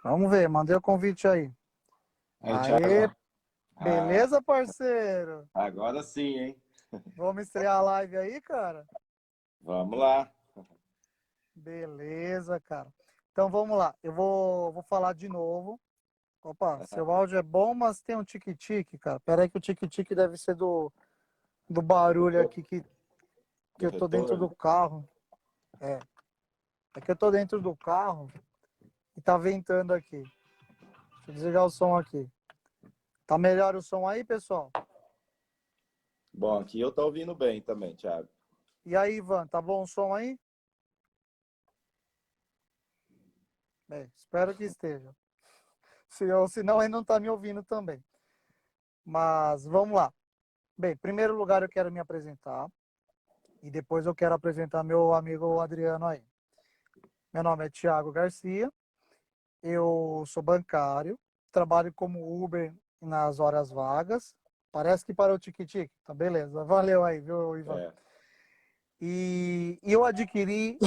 Vamos ver, mandei o convite aí. Aí, Aê, Thiago. Ah, beleza, parceiro? agora sim, hein? Vamos estrear a live aí, cara? Vamos lá. Beleza, cara. Então vamos lá. Eu vou falar de novo. Opa, seu áudio é bom, mas tem um tique-tique, cara. Pera aí que o tique-tique deve ser do barulho aqui que Do eu tô dentro retorno. do carro. É que eu tô dentro do carro e tá ventando aqui. Deixa eu desligar o som aqui. Tá melhor o som aí, pessoal? Bom, aqui eu tô ouvindo bem também, Thiago. E aí, Ivan, tá bom o som aí? Espero que esteja. Se não, ele não está me ouvindo também. Mas vamos lá. Bem, em primeiro lugar eu quero me apresentar e depois eu quero apresentar meu amigo Adriano aí. Meu nome é Thiago Garcia, eu sou bancário, trabalho como Uber nas horas vagas. Parece que parou o tique-tique. Tá, beleza. Valeu aí, viu, Ivan? É. E eu adquiri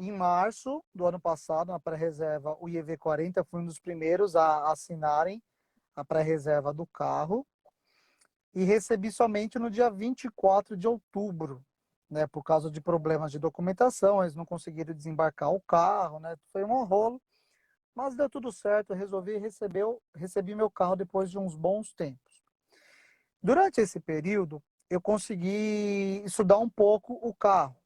em março do ano passado, na pré-reserva, o IEV40. Fui um dos primeiros a assinarem a pré-reserva do carro e recebi somente no dia 24 de outubro, né, por causa de problemas de documentação, eles não conseguiram desembarcar o carro, né, foi um rolo, mas deu tudo certo, eu resolvi recebi meu carro depois de uns bons tempos. Durante esse período, eu consegui estudar um pouco o carro,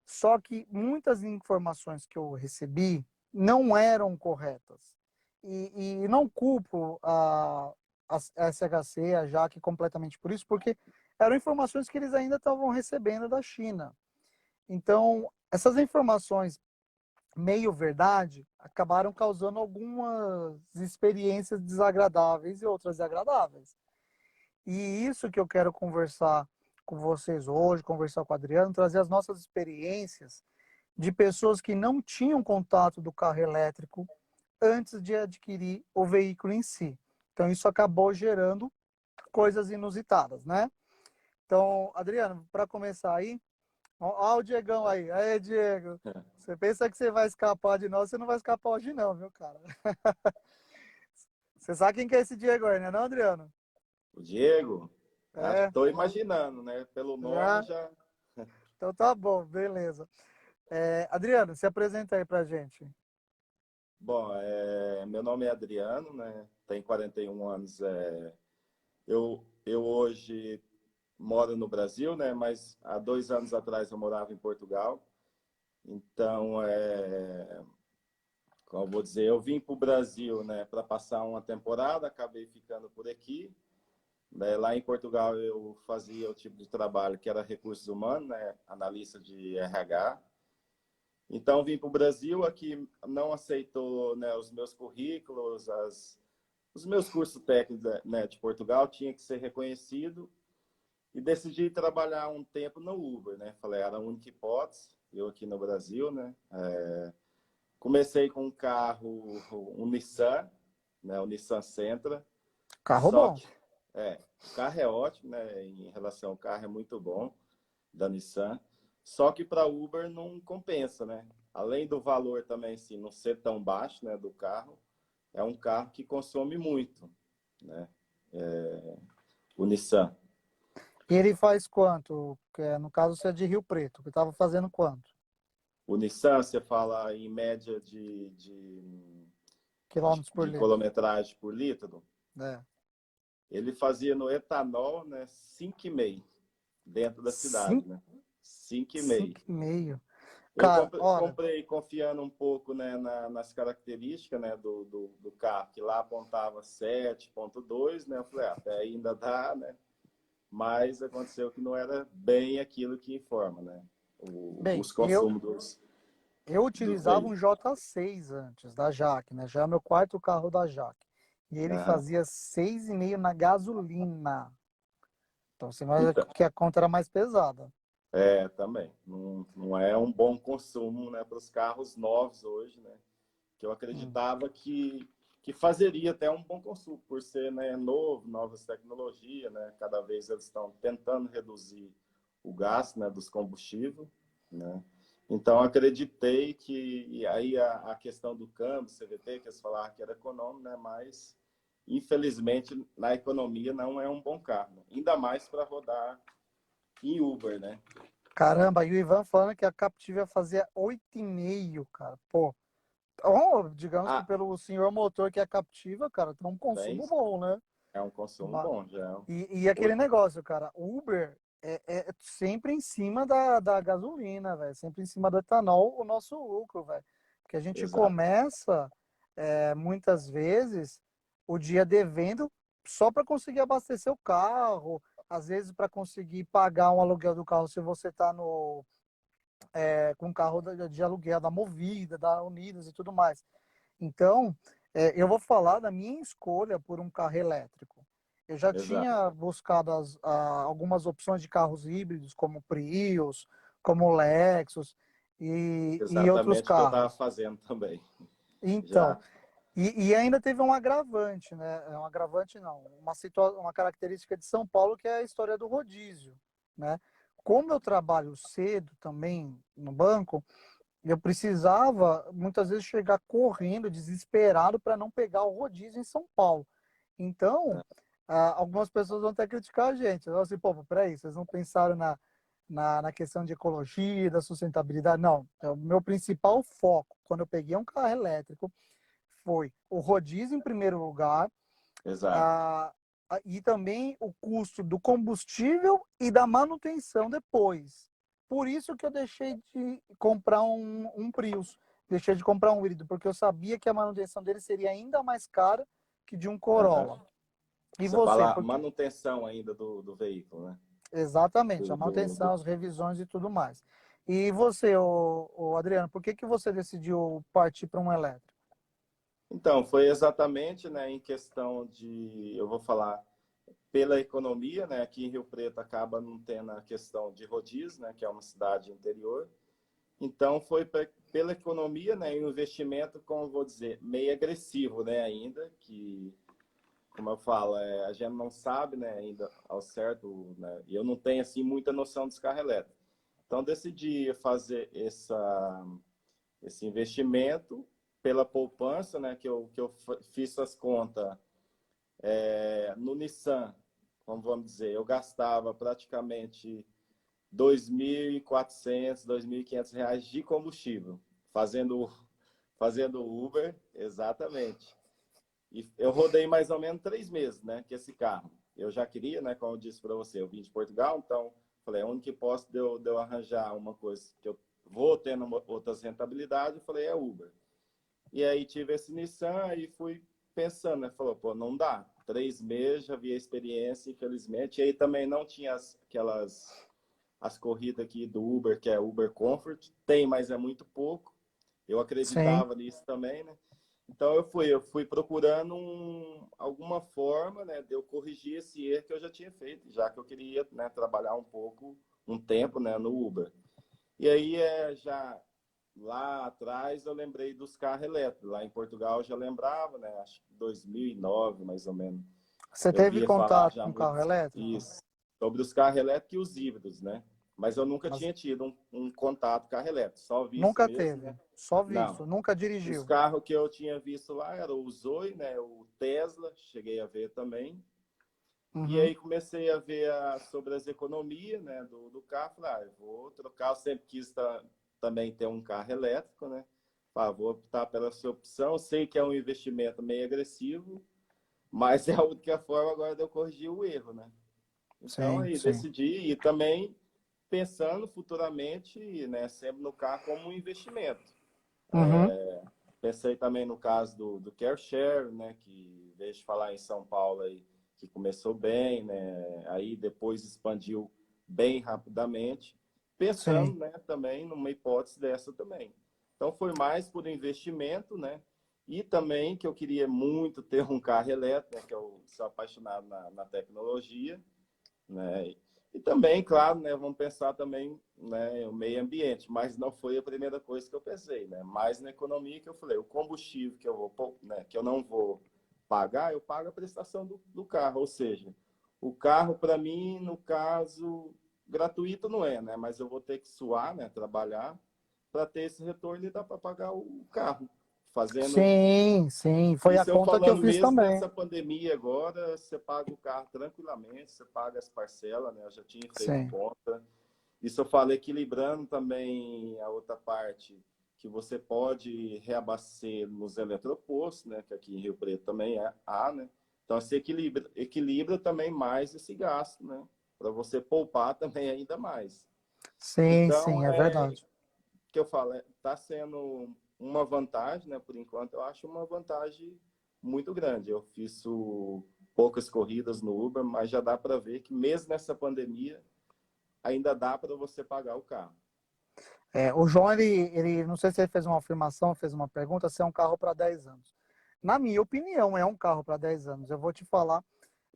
só que muitas informações que eu recebi não eram corretas. E não culpo a SHC, a Jaque completamente por isso, porque eram informações que eles ainda estavam recebendo da China. Então, essas informações meio verdade acabaram causando algumas experiências desagradáveis e outras agradáveis. E isso que eu quero conversar com vocês hoje, conversar com o Adriano, trazer as nossas experiências de pessoas que não tinham contato do carro elétrico antes de adquirir o veículo em si. Então, isso acabou gerando coisas inusitadas, né? Então, Adriano, para começar aí, ó o Diegão aí. Aí, Diego, você pensa que você vai escapar de nós, você não vai escapar hoje não, viu, cara? Você sabe quem que é esse Diego aí, né, não, Adriano? O Diego, acho que É, estou imaginando, né? Pelo nome já? já. Então tá bom, beleza. Adriano, se apresenta aí pra gente. Bom, meu nome é Adriano, né? Tenho 41 anos. Eu hoje moro no Brasil, né? Mas há 2 anos atrás eu morava em Portugal. Então, como eu vou dizer, eu vim para o Brasil, né, para passar uma temporada, acabei ficando por aqui. Né, lá em Portugal eu fazia o tipo de trabalho que era recursos humanos, né, analista de RH. Então vim para o Brasil, aqui não aceitou, né, os meus currículos, os meus cursos técnicos, né, de Portugal, tinha que ser reconhecido e decidi trabalhar um tempo no Uber, né? Falei, era a única hipótese, eu aqui no Brasil, né? Comecei com um carro, um Nissan, né, o Nissan Sentra. Carro Só bom. que o carro é ótimo, né? Em relação ao carro é muito bom da Nissan. Só que para Uber não compensa, né? Além do valor também, assim, não ser tão baixo, né, do carro, é um carro que consome muito, né? O Nissan. E ele faz quanto? No caso, você é de Rio Preto, que estava fazendo quanto? O Nissan, você fala em média acho Quilômetros que por de litro. quilometragem por litro. É. Ele fazia no etanol, né, 5,5 dentro da cidade, Cinco, né? 5,5. 5,5. Eu Cara, olha, comprei confiando um pouco, né, nas características, né, do carro, que lá apontava 7,2, né? Eu falei, até ainda dá, né? Mas aconteceu que não era bem aquilo que informa, né? bem, Os eu, consumos eu dos utilizava um veículos. J6 antes, da Jaque, né? Já é meu quarto carro da Jaque. E ele Aham. fazia 6,5 na gasolina. Então, você imagina Então, que a conta era mais pesada. também. Não é um bom consumo, né, para os carros novos hoje, né? Que eu Hum. acreditava que fazeria até um bom consumo, por ser, né, novo, novas tecnologias, né? Cada vez eles estão tentando reduzir o gasto, né, dos combustíveis, né? Então, acreditei que... E aí, a questão do câmbio, CVT, que eles falaram que era econômico, né? Mas, infelizmente, na economia não é um bom carro. Ainda mais para rodar em Uber, né? Caramba, e o Ivan falando que a Captiva fazia 8,5, cara. Pô, ó, digamos que Ah, pelo senhor motor que é a Captiva, cara, tem um tem, consumo bom, né? é um consumo Ma- bom, já. E aquele negócio, cara, Uber é sempre em cima da gasolina, velho. Sempre em cima do etanol, o nosso lucro, velho. Porque a gente Exato. começa, muitas vezes, o dia devendo só para conseguir abastecer o carro, às vezes para conseguir pagar um aluguel do carro se você está no, com carro de aluguel da Movida, da Unidas e tudo mais. Então, eu vou falar da minha escolha por um carro elétrico. Eu já Exato. tinha buscado algumas opções de carros híbridos, como Prius, como Lexus e outros Exatamente o que eu estava carros. fazendo também. Então, Já. e ainda teve um agravante, né? Um agravante não, uma característica de São Paulo que é a história do rodízio, né? Como eu trabalho cedo também no banco, eu precisava muitas vezes chegar correndo, desesperado, para não pegar o rodízio em São Paulo. Então, algumas pessoas vão até criticar a gente. Vão assim, pô, peraí, vocês não pensaram na questão de ecologia, da sustentabilidade? Não, o meu principal foco, quando eu peguei um carro elétrico, foi o rodízio em primeiro lugar, Exato. a, e também o custo do combustível e da manutenção depois. Por isso que eu deixei de comprar um Prius, deixei de comprar um híbrido, porque eu sabia que a manutenção dele seria ainda mais cara que de um Aham. Corolla. E Você você? fala Porque manutenção ainda do veículo, né? exatamente, Do, a do, manutenção, do... as revisões e tudo mais. E você, o Adriano, por que você decidiu partir para um elétrico? Então, foi exatamente, né, em questão de, eu vou falar, pela economia, né? Aqui em Rio Preto acaba não tendo a questão de rodízio, né? Que é uma cidade interior. Então, foi pela economia, né? E um investimento, como eu vou dizer, meio agressivo, né? Ainda, que, como eu falo, a gente não sabe, né? Ainda ao certo, né? E eu não tenho, assim, muita noção de carro elétrico. Então, decidi fazer esse investimento pela poupança, né? Que eu fiz as contas no Nissan, como vamos dizer, eu gastava praticamente 2.400, R$ 2.500 de combustível, fazendo Uber, exatamente. E eu rodei mais ou menos 3 meses, né, com esse carro. Eu já queria, né, como eu disse para você, eu vim de Portugal, então falei, onde que posso de eu arranjar uma coisa que eu vou tendo outras rentabilidades, eu falei, é Uber. E aí tive esse Nissan e fui pensando, né? Falou, pô, não dá. 3 meses, já vi a experiência, infelizmente. E aí também não tinha as corridas aqui do Uber, que é Uber Comfort. Tem, mas é muito pouco. Eu Sim. acreditava nisso também, né? Então eu fui procurando alguma forma, né, de eu corrigir esse erro que eu já tinha feito, já que eu queria, né, trabalhar um tempo, né, no Uber. E aí já lá atrás eu lembrei dos carros elétricos. Lá em Portugal eu já lembrava, né? Acho que 2009, mais ou menos. Você Eu teve via falar contato já com muito carro elétrico? isso, sobre os carros elétricos e os híbridos, né? Mas eu nunca Mas tinha tido um contato com carro elétrico, só visto nunca mesmo, teve, né? só Não. visto, nunca Os dirigiu. carros que eu tinha visto lá eram o Zoe, né? O Tesla, cheguei a ver também. E Uhum. aí comecei a ver sobre as economias, né, do carro. Falei, eu vou trocar. Eu sempre quis também ter um carro elétrico, né? Vou optar pela sua opção. Sei que é um investimento meio agressivo, mas é a única forma agora de eu corrigir o erro, né? Então Sim, aí sim. decidi e também pensando futuramente, né, sempre no carro como um investimento. Uhum. Pensei também no caso do CareShare, né, que desde falar em São Paulo aí, que começou bem, né, aí depois expandiu bem rapidamente, pensando, Sim. né, também numa hipótese dessa também. Então foi mais por investimento, né, e também que eu queria muito ter um carro elétrico, né, que eu sou apaixonado na tecnologia, né? E também, claro, né, vamos pensar também, né, o meio ambiente, mas não foi a primeira coisa que eu pensei, né? Mais na economia que eu falei, o combustível que eu vou, né, que eu não vou pagar, eu pago a prestação do carro, ou seja, o carro para mim, no caso, gratuito não é, né? Mas eu vou ter que suar, né, trabalhar para ter esse retorno e dá para pagar o carro. Fazendo Sim, sim. Foi a isso, eu conta que eu falando fiz mesmo também. nessa pandemia agora, você paga o carro tranquilamente, você paga as parcelas, né? Eu já tinha feito Sim, conta. Isso eu falo equilibrando também a outra parte, que você pode reabastecer nos eletropostos, né? Que aqui em Rio Preto também há, né? Então você equilibra também mais esse gasto, né? Para você poupar também ainda mais. sim, Então, sim, é verdade. que eu falo, está sendo uma vantagem, né? Por enquanto, eu acho uma vantagem muito grande. Eu fiz poucas corridas no Uber, mas já dá para ver que mesmo nessa pandemia, ainda dá para você pagar o carro. O João, não sei se ele fez uma afirmação, fez uma pergunta, se é um carro para 10 anos. Na minha opinião, é um carro para 10 anos. Eu vou te falar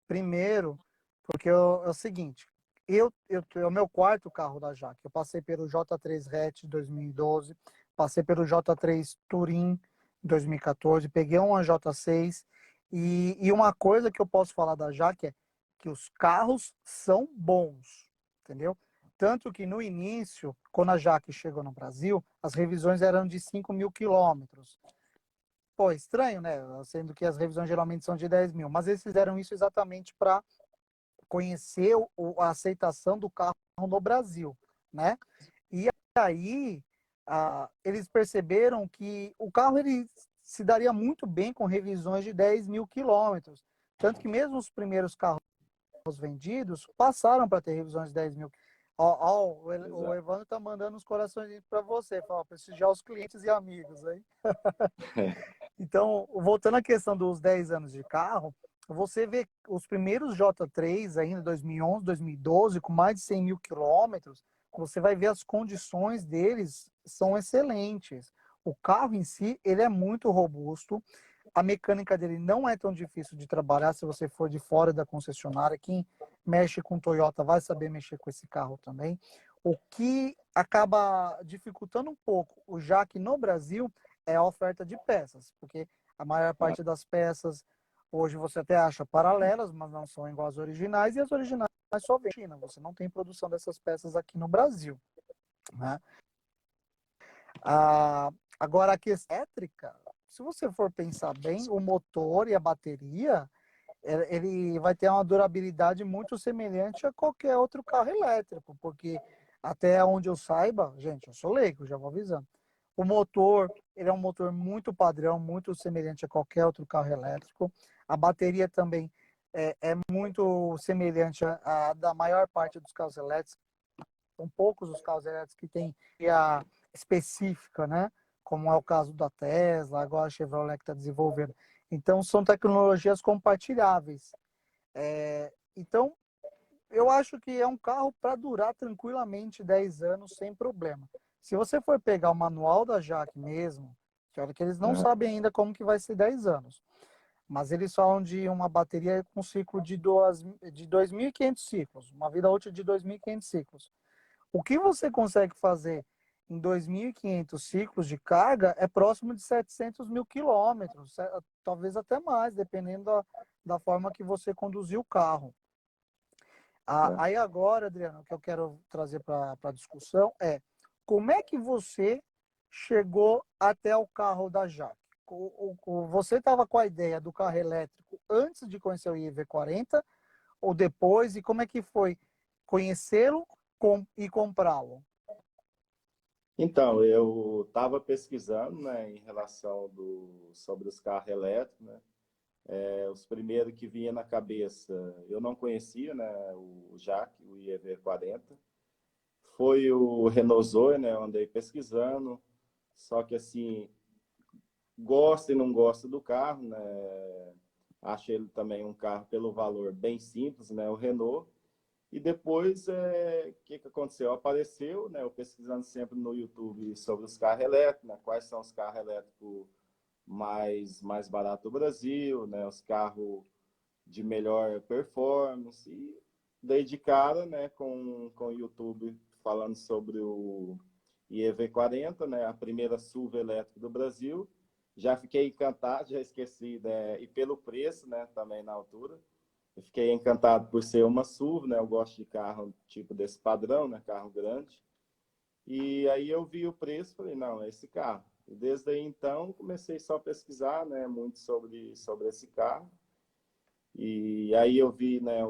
primeiro, porque é o seguinte, é o meu quarto carro da Jaque. Eu passei pelo J3 Hatch 2012, passei pelo J3 Touring em 2014, peguei uma J6 e uma coisa que eu posso falar da Jaque é que os carros são bons, entendeu? Tanto que no início, quando a Jaque chegou no Brasil, as revisões eram de 5.000 quilômetros. Pô, estranho, né? Sendo que as revisões geralmente são de 10 mil. Mas eles fizeram isso exatamente para conhecer a aceitação do carro no Brasil, né? E aí eles perceberam que o carro ele se daria muito bem com revisões de 10.000 quilômetros. Tanto que mesmo os primeiros carros vendidos passaram para ter revisões de 10 mil. O Exato. Evandro tá mandando uns corações para você, para prestigiar os clientes e amigos aí. Então, voltando à questão dos 10 anos de carro, você vê os primeiros J3 ainda, 2011, 2012, com mais de 100 mil quilômetros, você vai ver as condições deles são excelentes. O carro em si, ele é muito robusto, a mecânica dele não é tão difícil de trabalhar se você for de fora da concessionária. Quem mexe com Toyota vai saber mexer com esse carro também. O que acaba dificultando um pouco o Jaque no Brasil é a oferta de peças, porque a maior parte das peças hoje você até acha paralelas, mas não são igual às originais, e as originais só vêm da China. Você não tem produção dessas peças aqui no Brasil, né? Agora, a questão elétrica, se você for pensar bem, o motor e a bateria, ele vai ter uma durabilidade muito semelhante a qualquer outro carro elétrico, porque até onde eu saiba, gente, eu sou leigo, já vou avisando. O motor, ele é um motor muito padrão, muito semelhante a qualquer outro carro elétrico. A bateria também é muito semelhante à da maior parte dos carros elétricos. São poucos os carros elétricos que têm a específica, né? Como é o caso da Tesla, agora a Chevrolet que está desenvolvendo. Então, são tecnologias compartilháveis. Então, eu acho que é um carro para durar tranquilamente 10 anos sem problema. Se você for pegar o manual da Jaque mesmo, que olha que eles não sabem ainda como que vai ser 10 anos, mas eles falam de uma bateria com ciclo de 2.500 ciclos, uma vida útil de 2.500 ciclos. O que você consegue fazer em 2.500 ciclos de carga é próximo de 700 mil quilômetros, talvez até mais, dependendo da forma que você conduzir o carro. Aí agora, Adriano, o que eu quero trazer para a discussão é como é que você chegou até o carro da Jaque? Você estava com a ideia do carro elétrico antes de conhecer o IV40 ou depois? E como é que foi conhecê-lo e comprá-lo? Então, eu estava pesquisando, né, em relação sobre os carros elétricos, né? Os primeiros que vinha na cabeça, eu não conhecia, né, o Jaque, o IEV40. Foi o Renault Zoe, né, eu andei pesquisando. Só que, assim, gosta e não gosta do carro, né? Acho ele também um carro pelo valor bem simples, né, o Renault. E depois, o que aconteceu? Apareceu, né, eu pesquisando sempre no YouTube sobre os carros elétricos, né, quais são os carros elétricos mais baratos do Brasil, né, os carros de melhor performance. E dei de cara, né, com o YouTube falando sobre o IEV40, né, a primeira SUV elétrica do Brasil. Já fiquei encantado, já esqueci, né, e pelo preço, né, também na altura. Eu fiquei encantado por ser uma SUV, né, eu gosto de carro tipo desse padrão, né, carro grande. E aí eu vi o preço, falei, não, é esse carro. E desde aí então comecei só a pesquisar, né, muito sobre esse carro. E aí eu vi, né,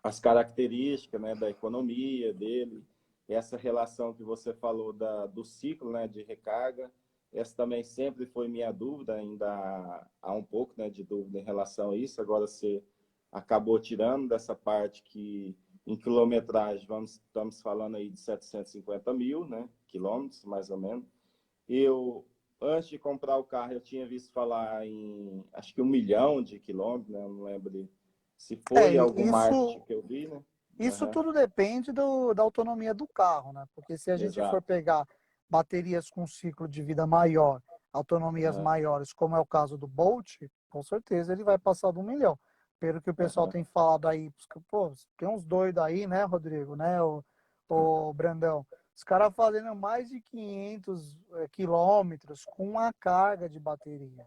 as características, né, da economia dele, essa relação que você falou do ciclo, né, de recarga. Essa também sempre foi minha dúvida, ainda há um pouco, né, de dúvida em relação a isso. Agora você acabou tirando dessa parte que em quilometragem estamos falando aí de 750 mil, né, quilômetros, mais ou menos. Eu, antes de comprar o carro, eu tinha visto falar em, acho que 1 milhão de quilômetros, né? Eu não lembro se É, foi algum marketing isso, que eu vi, né? isso Uhum, tudo depende da autonomia do carro, né? Porque se a gente for exato. pegar baterias com ciclo de vida maior, autonomias Uhum, maiores, como é o caso do Bolt, com certeza ele vai passar do 1 milhão. Pelo que o pessoal uhum, tem falado aí, pô, tem uns doidos aí, né, Rodrigo, né, o Brandão? Os caras fazendo mais de 500 quilômetros com a carga de bateria.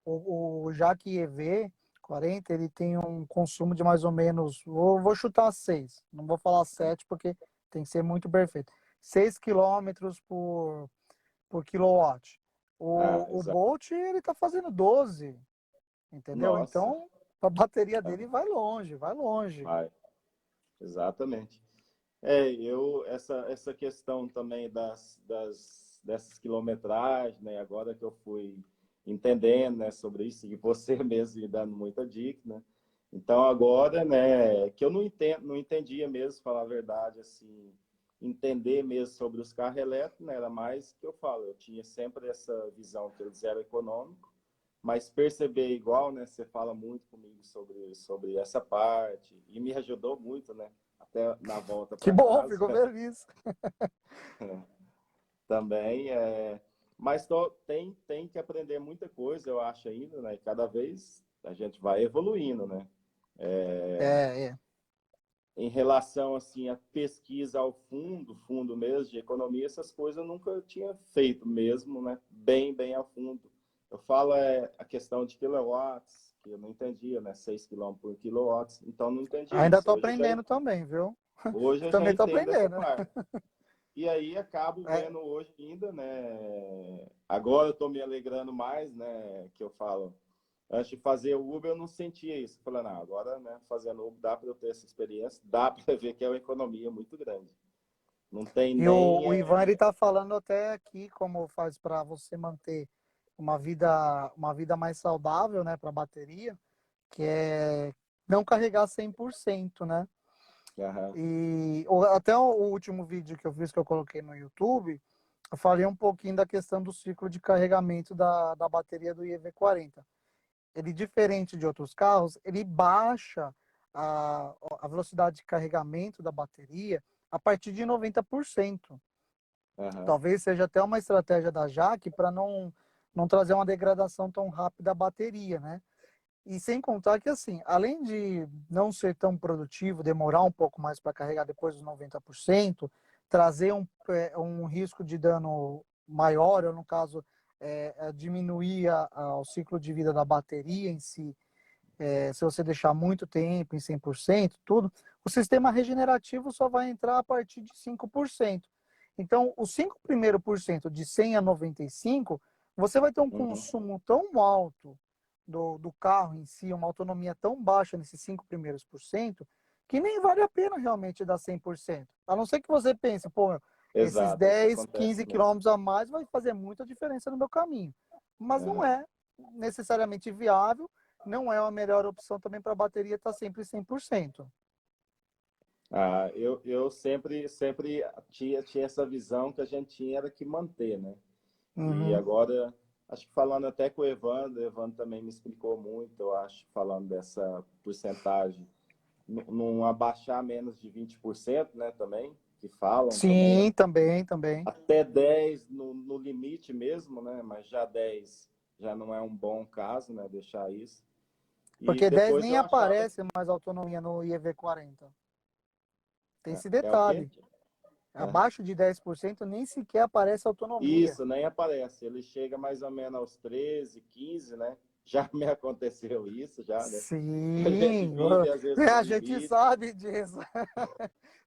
O Jaque EV 40, ele tem um consumo de mais ou menos, vou chutar 6, não vou falar 7 porque tem que ser muito perfeito. 6 quilômetros por quilowatt. O exato. Bolt, ele tá fazendo 12, entendeu? Nossa, Então, a bateria uhum, dele vai longe, vai longe. vai, exatamente. Essa questão também dessas quilometragens, né? Agora que eu fui entendendo, né, sobre isso, e você mesmo me dando muita dica, né? Então agora, né, que eu não entendia mesmo, falar a verdade, assim, entender mesmo sobre os carros elétricos, né, era mais que eu falo, eu tinha sempre essa visão que eles eram econômicos, mas perceber igual, né, você fala muito comigo sobre essa parte, e me ajudou muito, né, até na volta Que para bom, casa ficou feliz. também. Mas tem que aprender muita coisa, eu acho ainda, né? E cada vez a gente vai evoluindo, né? É. Em relação assim a pesquisa ao fundo mesmo de economia, essas coisas eu nunca tinha feito mesmo, né? Bem a fundo. Eu falo a questão de quilowatts, que eu não entendia, né? 6 quilômetros por quilowatts, então não entendia Ainda isso. tô aprendendo também, viu? Hoje eu já Também tô entendo essa aprendendo. parte. E aí acabo É, vendo hoje ainda, né? Agora eu estou me alegrando mais, né? Que eu falo, antes de fazer o Uber eu não sentia isso. Falando, não, agora, né? Fazendo Uber dá para eu ter essa experiência, dá para ver que é uma economia muito grande. Não tem e nem o Ivan, ele tá falando até aqui como faz para você manter uma vida mais saudável, né, para bateria, que é não carregar 100%, né? Aham, E até o último vídeo que eu fiz, que eu coloquei no YouTube, eu falei um pouquinho da questão do ciclo de carregamento da bateria do EV40. Ele, diferente de outros carros, ele baixa a velocidade de carregamento da bateria a partir de 90%. aham, Talvez seja até uma estratégia da Jaque para não trazer uma degradação tão rápida da bateria, né? E sem contar que, assim, além de não ser tão produtivo, demorar um pouco mais para carregar depois dos 90%, trazer um risco de dano maior, ou no caso, diminuir o ciclo de vida da bateria em si, se você deixar muito tempo em 100%, tudo, o sistema regenerativo só vai entrar a partir de 5%. Então, os 5 primeiros por cento de 100 a 95, você vai ter um uhum, consumo tão alto do carro em si, uma autonomia tão baixa nesses 5 primeiros por cento, que nem vale a pena realmente dar 100%. A não ser que você pense, pô, esses exato, isso 10, acontece 15 mesmo. quilômetros a mais vai fazer muita diferença no meu caminho. Mas não Aham. é necessariamente viável, não é a melhor opção também para a bateria estar sempre 100%. Eu sempre tinha essa visão que a gente tinha era que manter, né? E Uhum. agora, acho que falando até com o Evandro também me explicou muito, eu acho, falando dessa porcentagem, não abaixar menos de 20%, né, também, que falam também, Sim, também. até 10 no limite mesmo, né, mas já 10 já não é um bom caso, né, deixar isso. E Porque 10 depois nem eu achava, aparece mais autonomia no IEV40. Tem esse é o quê? detalhe. Aham. Abaixo de 10% nem sequer aparece autonomia. Isso, nem aparece, ele chega mais ou menos aos 13, 15, né, já me aconteceu isso, já, né? A gente Sim, vive, às vezes, no a gente limite. sabe disso.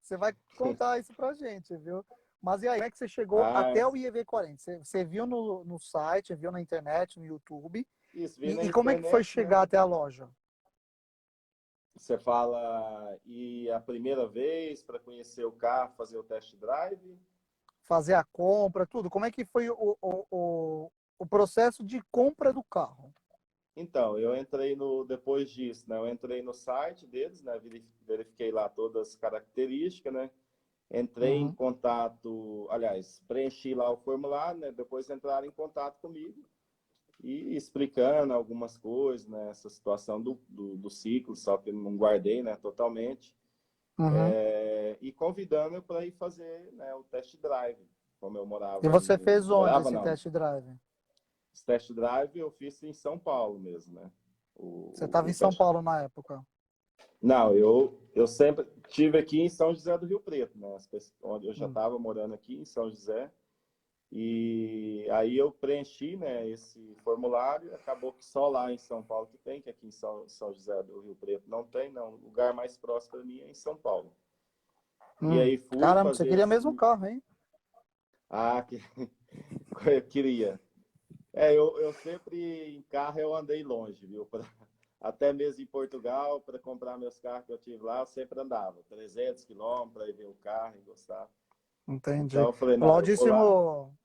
Você vai contar isso pra gente, viu? Mas e aí, como é que você chegou Ah, até o IEV40? Você viu no site, viu na internet, no YouTube? isso, vi na E como é que foi internet, né? chegar até a loja? Você fala, e a primeira vez para conhecer o carro, fazer o test drive? Fazer a compra, tudo? Como é que foi o processo de compra do carro? Então, eu entrei depois disso, né? Eu entrei no site deles, né? Verifiquei lá todas as características, né? Entrei em Uhum, contato, aliás, preenchi lá o formulário, né? Depois entraram em contato comigo e explicando algumas coisas, né? Essa situação do ciclo, só que não guardei, né? Totalmente. uhum. E convidando para ir fazer, né, o test drive, como eu E você fez onde morava esse não, test drive? esse test drive eu fiz em São Paulo mesmo, né? Você estava O em São test... Paulo na época. Não, eu sempre tive aqui em São José do Rio Preto, né? Onde eu já Hum. estava morando aqui em São José. E aí eu preenchi, né, esse formulário. Acabou que só lá em São Paulo que tem, que aqui em São José do Rio Preto não tem, não. O lugar mais próximo para mim é em São Paulo. E aí fui Caramba, você fazer queria mesmo um esse. carro, hein? Ah, que eu queria. Eu sempre em carro eu andei longe, viu? Até mesmo em Portugal, para comprar meus carros que eu tive lá, eu sempre andava 300 quilômetros para ir ver o carro e gostar. Então Entendi. eu falei, O não, eu vou lá, Laudíssimo,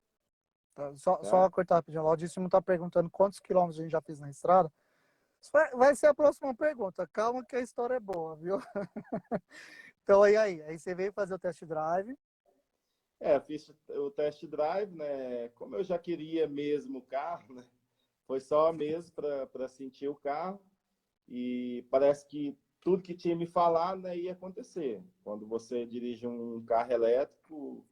só tá? cortar rapidinho. O Laudíssimo está perguntando quantos quilômetros a gente já fez na estrada. Isso vai ser a próxima pergunta. Calma que a história é boa, viu? Então, e aí? Aí você veio fazer o test drive. Fiz o test drive, né? Como eu já queria mesmo o carro, né? Foi só mesmo para sentir o carro e parece que tudo que tinha me falado, né, ia acontecer. Quando você dirige um carro elétrico,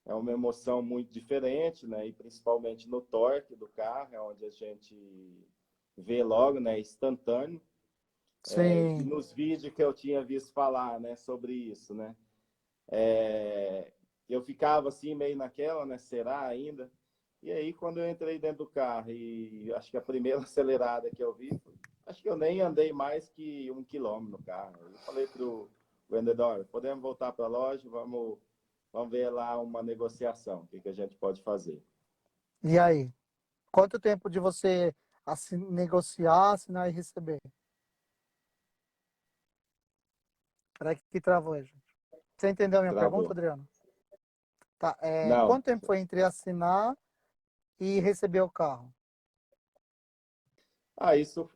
é uma emoção muito diferente, né? E principalmente no torque do carro, é onde a gente vê logo, né? Instantâneo. E Sim. nos vídeos que eu tinha visto falar, né? Sobre isso, né? Eu ficava assim meio naquela, né? Será ainda? E aí quando eu entrei dentro do carro e acho que a primeira acelerada que eu vi, acho que eu nem andei mais que 1 quilômetro no carro. Eu falei pro vendedor, podemos voltar para a loja, vamos ver lá uma negociação, o que a gente pode fazer. E aí? Quanto tempo de você negociar, assinar e receber? Peraí que travou aí, gente. Você entendeu a minha pergunta, Travou. Adriano? Tá. Não. Quanto tempo foi entre assinar e receber o carro? Isso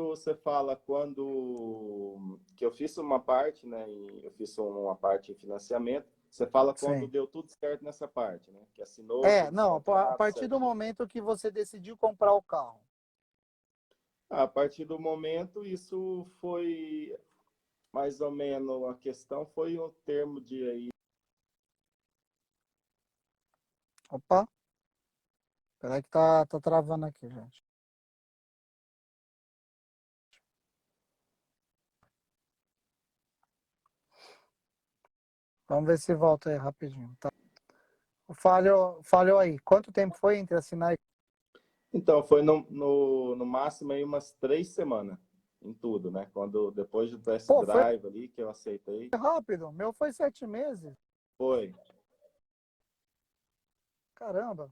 você fala quando que eu fiz uma parte, né? Eu fiz uma parte em financiamento. Você fala quando Sim. deu tudo certo nessa parte, né? Que assinou todos os Não, a contratos partir do certinho. momento que você decidiu comprar o carro. A partir do momento, isso foi mais ou menos a questão, foi o termo de aí. Opa, peraí que tá travando aqui, gente. Vamos ver se volta aí rapidinho. Tá. Falhou aí. Quanto tempo foi entre assinar e... Então, foi no máximo aí umas 3 semanas em tudo, né? Quando depois do test Pô, foi drive ali que eu aceitei, rápido. Meu foi 7 meses. foi. Caramba.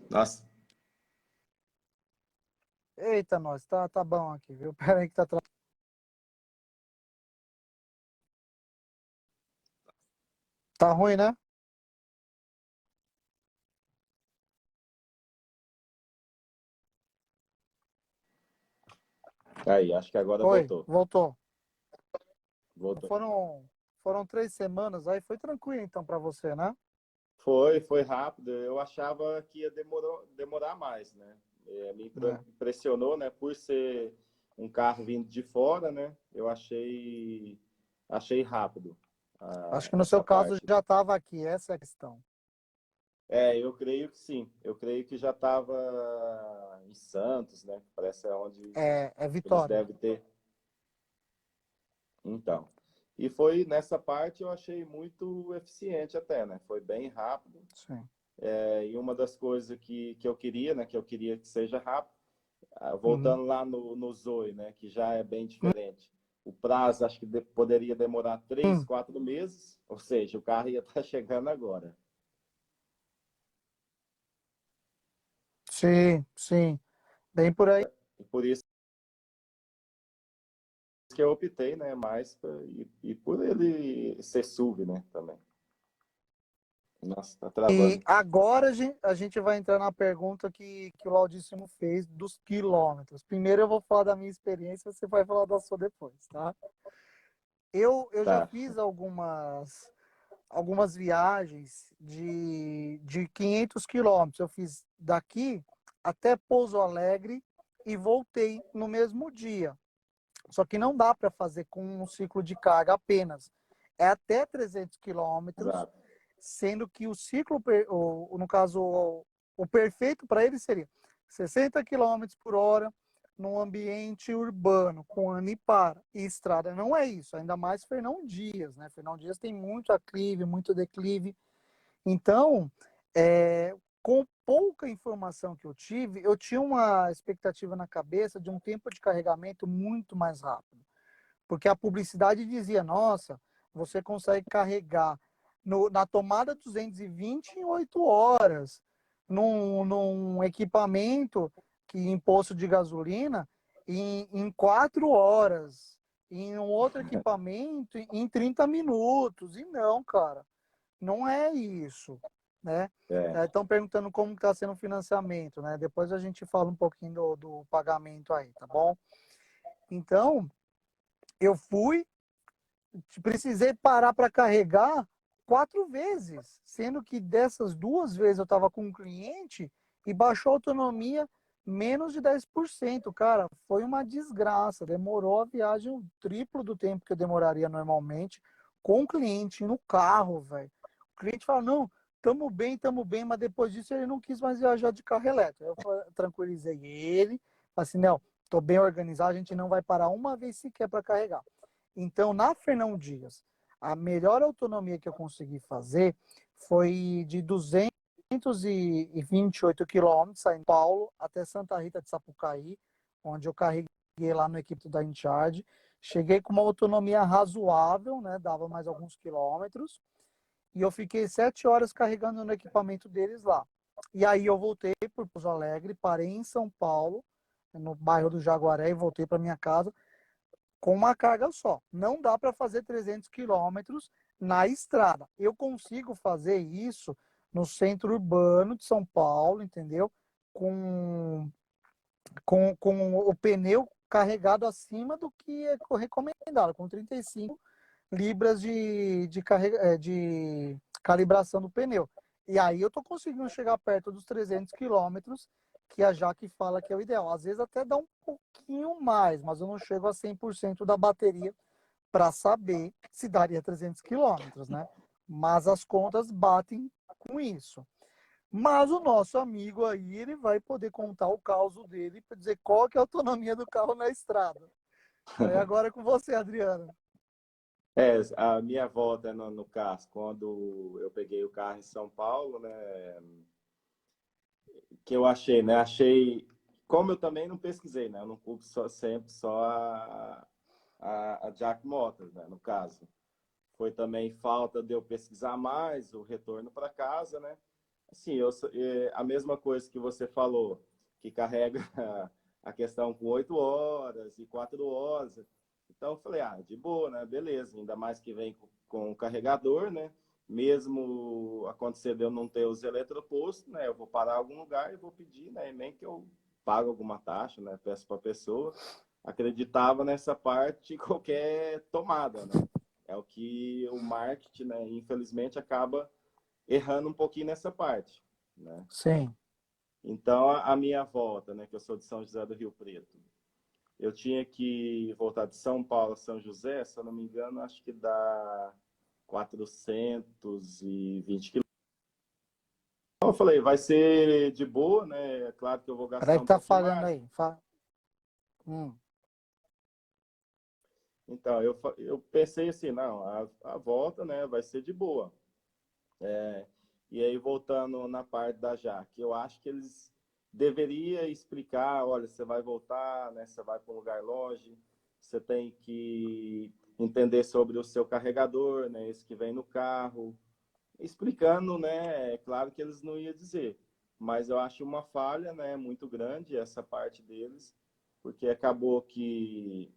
Nossa, Eita, nós, tá bom aqui, viu? Peraí que tá travando. Tá ruim, né? aí, acho que agora Oi, voltou. voltou. Voltou. Foram 3 semanas, aí foi tranquilo então para você, né? Foi rápido. Eu achava que ia demorar mais, né? Me É. impressionou, né? Por ser um carro vindo de fora, né? Eu achei rápido. Acho que no seu essa caso parte. já estava aqui, essa é a questão. Eu creio que sim. Eu creio que já estava em Santos, né? Parece é onde É eles Vitória. devem ter. Então. E foi nessa parte eu achei muito eficiente até, né? Foi bem rápido. Sim. E uma das coisas que eu queria, né? Que eu queria que seja rápido, Uhum. voltando lá no Zoe, né? Que já é bem diferente. O prazo acho que poderia demorar três, Hum. 4 meses, ou seja, o carro ia estar chegando agora. Sim, sim. Bem por aí. E por isso que eu optei, né? Mais e por ele ser SUV, né? Também. Nossa, tá E travando. agora a gente vai entrar na pergunta que o Laudíssimo fez dos quilômetros. Primeiro eu vou falar da minha experiência, você vai falar da sua depois, tá? Eu já Tá. fiz algumas viagens de 500 quilômetros. Eu fiz daqui até Pouso Alegre e voltei no mesmo dia. Só que não dá para fazer com um ciclo de carga apenas. É até 300 quilômetros, Exato. sendo que o ciclo, no caso, o perfeito para ele seria 60 quilômetros por hora num ambiente urbano, com ano e par. E estrada não é isso, ainda mais Fernão Dias, né? Fernão Dias tem muito aclive, muito declive. Então, com pouca informação que eu tive, eu tinha uma expectativa na cabeça de um tempo de carregamento muito mais rápido. Porque a publicidade dizia, nossa, você consegue carregar na tomada 220 em 8 horas, num equipamento que em posto de gasolina em 4 horas, em um outro equipamento em 30 minutos. E não, cara, não é isso, né? É. Estão perguntando como está sendo o financiamento, né? Depois a gente fala um pouquinho do pagamento aí, tá bom? Então, eu fui, precisei parar para carregar 4 vezes, sendo que dessas 2 vezes eu estava com um cliente e baixou a autonomia menos de 10%. Cara, foi uma desgraça. Demorou a viagem o triplo do tempo que eu demoraria normalmente com o cliente no carro, velho. O cliente fala, não, tamo bem, mas depois disso ele não quis mais viajar de carro elétrico. Eu tranquilizei ele, falei assim, não, tô bem organizado, a gente não vai parar uma vez sequer para carregar. Então, na Fernão Dias, a melhor autonomia que eu consegui fazer foi de 228 quilômetros, saindo de Paulo até Santa Rita de Sapucaí, onde eu carreguei lá no equipe da InCharge. Cheguei com uma autonomia razoável, né? Dava mais alguns quilômetros. E eu fiquei 7 horas carregando no equipamento deles lá. E aí eu voltei por Pouso Alegre, parei em São Paulo, no bairro do Jaguaré, e voltei para minha casa com uma carga só. Não dá para fazer 300 quilômetros na estrada. Eu consigo fazer isso no centro urbano de São Paulo, entendeu? Com, com o pneu carregado acima do que é recomendado, com 35 libras de calibração do pneu. E aí eu tô conseguindo chegar perto dos 300 quilômetros, que a Jaque fala que é o ideal. Às vezes até dá um pouquinho mais, mas eu não chego a 100% da bateria para saber se daria 300 quilômetros, né? Mas as contas batem com isso. Mas o nosso amigo aí, ele vai poder contar o caos dele para dizer qual que é a autonomia do carro na estrada. Aí agora é com você, Adriano. A minha volta no caso, quando eu peguei o carro em São Paulo, né? Que eu achei, né? Achei, como eu também não pesquisei, né? Eu não culpo sempre só a Jack Motors, né? No caso. Foi também falta de eu pesquisar mais o retorno para casa, né? Assim, a mesma coisa que você falou, que carrega a questão com 8 horas e 4 horas. Então, eu falei, de boa, né? Beleza. Ainda mais que vem com o carregador, né? Mesmo acontecer de eu não ter os eletropostos, né? Eu vou parar em algum lugar e vou pedir, né? E nem que eu pago alguma taxa, né? Peço para a pessoa. Acreditava nessa parte de qualquer tomada, né? É o que o marketing, né? Infelizmente, acaba errando um pouquinho nessa parte, né? Sim. Então, a minha volta, né? Que eu sou de São José do Rio Preto, eu tinha que voltar de São Paulo a São José, se eu não me engano, acho que dá 420 quilômetros. Então eu falei, vai ser de boa, né? É claro que eu vou Peraí gastar que um tá pouco falhando demais. aí. Hum. Então, eu pensei assim, não, a volta, né, vai ser de boa. E aí, voltando na parte da Jaque, eu acho que eles deveriam explicar, olha, você vai voltar, né, você vai para um lugar longe, você tem que entender sobre o seu carregador, né, esse que vem no carro, explicando, né, é claro que eles não iam dizer, mas eu acho uma falha, né, muito grande essa parte deles, porque acabou que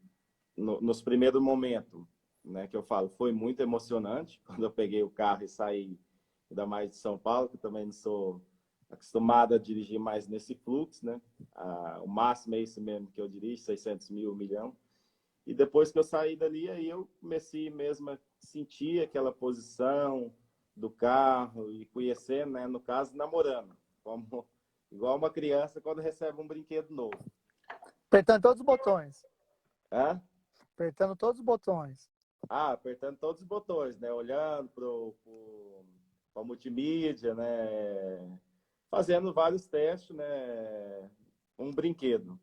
nos primeiros momentos, né, que eu falo, foi muito emocionante quando eu peguei o carro e saí, ainda mais de São Paulo, que eu também não sou acostumado a dirigir mais nesse fluxo, né? O máximo é esse mesmo que eu dirijo, 600 mil, 1 milhão. E depois que eu saí dali, aí eu comecei mesmo a sentir aquela posição do carro e conhecendo, né? No caso, namorando, como igual uma criança quando recebe um brinquedo novo. Apertando todos os botões. Hã? Apertando todos os botões. Apertando todos os botões, né? Olhando para a multimídia, né? Fazendo vários testes, né? Um brinquedo.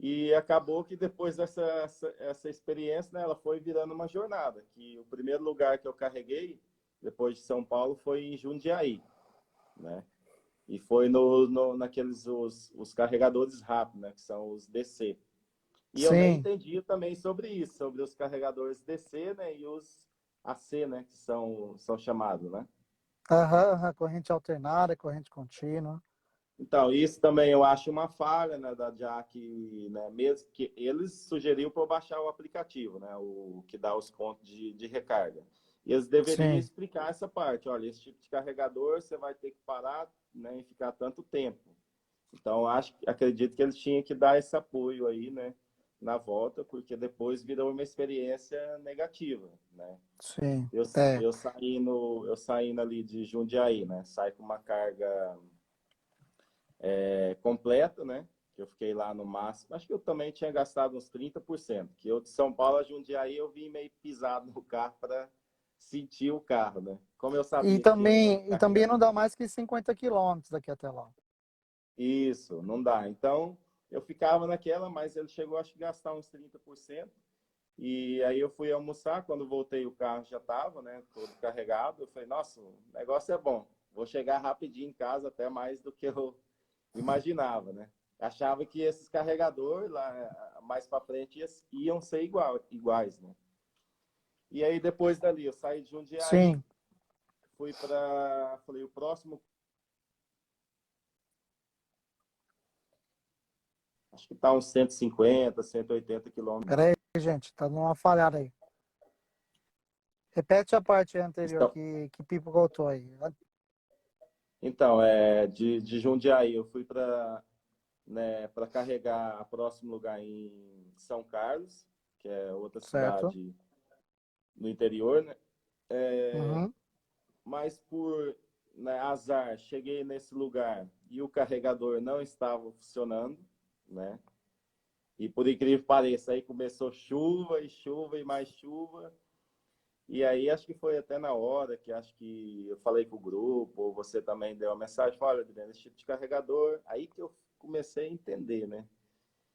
E acabou que depois essa experiência, né, ela foi virando uma jornada. Que o primeiro lugar que eu carreguei, depois de São Paulo, foi em Jundiaí, né? E foi naqueles os carregadores rápidos, né? Que são os DC. E eu nem Sim. entendi também sobre isso, sobre os carregadores DC, né, e os AC, né, que são chamados, né? Aham, corrente alternada, corrente contínua. Então, isso também eu acho uma falha, né, da Jack, né, mesmo que eles sugeriram para eu baixar o aplicativo, né, o que dá os pontos de recarga. E eles deveriam Sim, explicar essa parte, olha, esse tipo de carregador você vai ter que parar, né, e ficar tanto tempo. Então, acredito que eles tinham que dar esse apoio aí, né, na volta, porque depois virou uma experiência negativa, né? sim. Eu, É. eu saindo ali de Jundiaí, né? Sai com uma carga completa, né? Que eu fiquei lá no máximo. Acho que eu também tinha gastado uns 30%. Que eu de São Paulo a Jundiaí eu vim meio pisado no carro para sentir o carro, né? Como eu E sabia que tinha muito também não carregamento. dá mais que 50 quilômetros daqui até lá. Isso, não dá. Então, eu ficava naquela, mas ele chegou acho que gastar uns 30%. E aí eu fui almoçar, quando voltei o carro já estava, né, todo carregado. Eu falei, nossa, o negócio é bom. Vou chegar rapidinho em casa, até mais do que eu imaginava, né? Achava que esses carregadores lá mais para frente iam ser iguais, né? E aí depois dali eu saí de Jundiaí, Sim. falei, o próximo, acho que tá uns 150, 180 quilômetros. Pera aí, gente, tá dando uma falhada aí. Repete a parte anterior Então, que Pipo contou aí. então de Jundiaí eu fui para, né, para carregar a próximo lugar em São Carlos, que é outra Certo? cidade no interior, né? Uhum. Mas por, né, azar, cheguei nesse lugar e o carregador não estava funcionando, né? E por incrível que pareça, aí começou chuva e chuva e mais chuva. E aí acho que foi até na hora que acho que eu falei com o grupo, ou você também deu uma mensagem, olha, Adriano, esse tipo de carregador, aí que eu comecei a entender, né?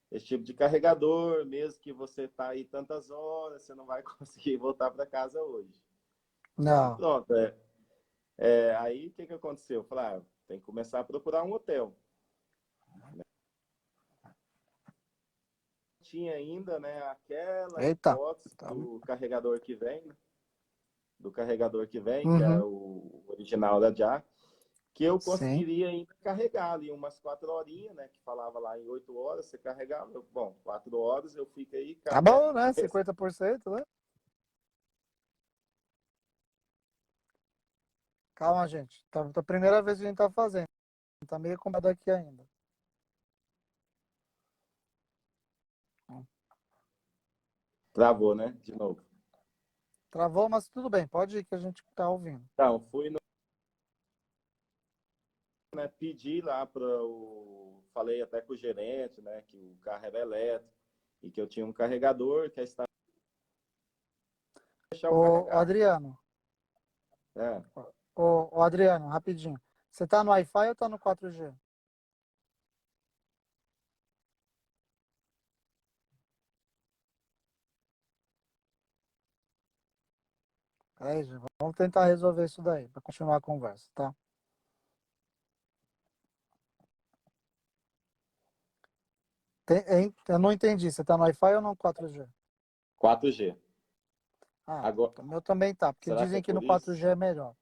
Esse tipo de carregador, mesmo que você tá aí tantas horas, você não vai conseguir voltar para casa hoje. E Não. pronto, aí o que que aconteceu? Eu falei, tem que começar a procurar um hotel. Tinha ainda, né, aquela Eita. hipótese Tá. do carregador que vem, né? Do carregador que vem, que é Uhum. o original da Jack, que eu Sim. conseguiria ainda carregar ali umas 4 horinhas, né? Que falava lá em 8 horas, você carregava. Bom, 4 horas eu fico aí, Tá carrego. bom, né? 50%, né? Calma, gente. Tá a primeira vez que a gente tá fazendo. Tá meio complicado aqui ainda. Travou, né? De novo. Travou, mas tudo bem. Pode ir que a gente tá ouvindo. Então, fui no, né, pedi lá para o. Falei até com o gerente, né? Que o carro era elétrico e que eu tinha um carregador que a estação deixava eu Ô, carregar. Adriano. É. Ô, Adriano, rapidinho. Você tá no Wi-Fi ou tá no 4G? Aí, gente, vamos tentar resolver isso daí, para continuar a conversa, tá? Hein? Eu não entendi. Você tá no Wi-Fi ou no 4G? 4G. Ah, Agora, o meu também tá, porque será que é dizem que por no isso? 4G é melhor.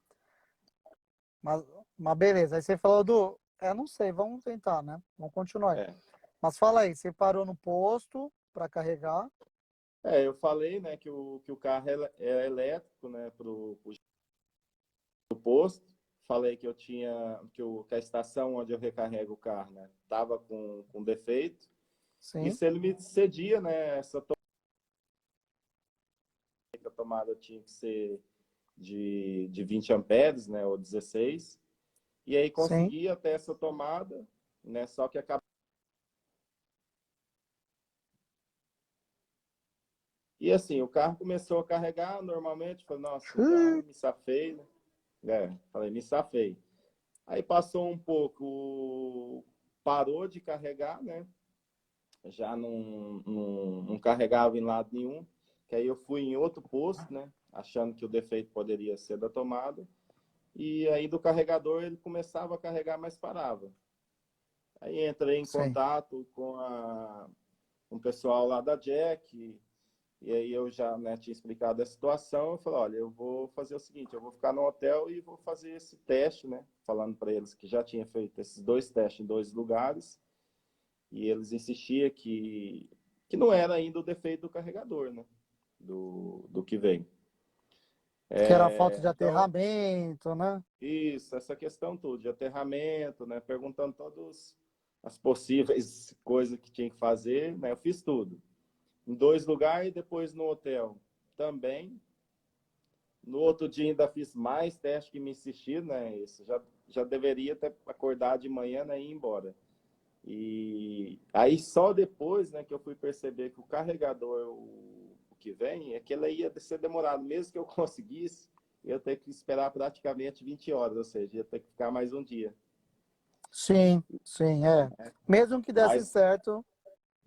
Mas, mas beleza, aí você falou do. Não sei, vamos tentar, né? Vamos continuar aí. É. Mas fala aí, você parou no posto para carregar? Eu falei, né, que o carro é elétrico, né, pro posto. Falei que eu tinha, que a estação onde eu recarrego o carro, né, tava com defeito. E Sim, se ele me cedia, né, essa tomada tinha que ser de 20 amperes, né, ou 16. E aí sim, consegui até essa tomada, né, só que acabou. E assim, o carro começou a carregar normalmente, falei, nossa, já me safei, né? Falei, me safei. Aí passou um pouco, parou de carregar, né? Já não carregava em lado nenhum. Que aí eu fui em outro posto, né? Achando que o defeito poderia ser da tomada. E aí do carregador ele começava a carregar, mas parava. Aí entrei em sim. contato com o pessoal lá da Jack, e aí eu já, né, tinha explicado a situação. Eu falei, olha, eu vou fazer o seguinte, eu vou ficar no hotel e vou fazer esse teste, né? Falando para eles que já tinha feito esses dois testes em dois lugares, e eles insistiam que não era ainda o defeito do carregador, né? Do que vem. Que era falta de Então, aterramento, né? isso, essa questão tudo, de aterramento, né? Perguntando todas as possíveis coisas que tinha que fazer, né? Eu fiz tudo. Em dois lugares, depois no hotel também. No outro dia ainda fiz mais testes que me insistiram, né? Isso já deveria ter acordado de manhã, né, e ir embora. E aí só depois, né, que eu fui perceber que o carregador, o que vem, é que ele ia ser demorado. Mesmo que eu conseguisse, eu ia ter que esperar praticamente 20 horas, ou seja, ia ter que ficar mais um dia. Sim, sim, é. Mesmo que desse Mas certo,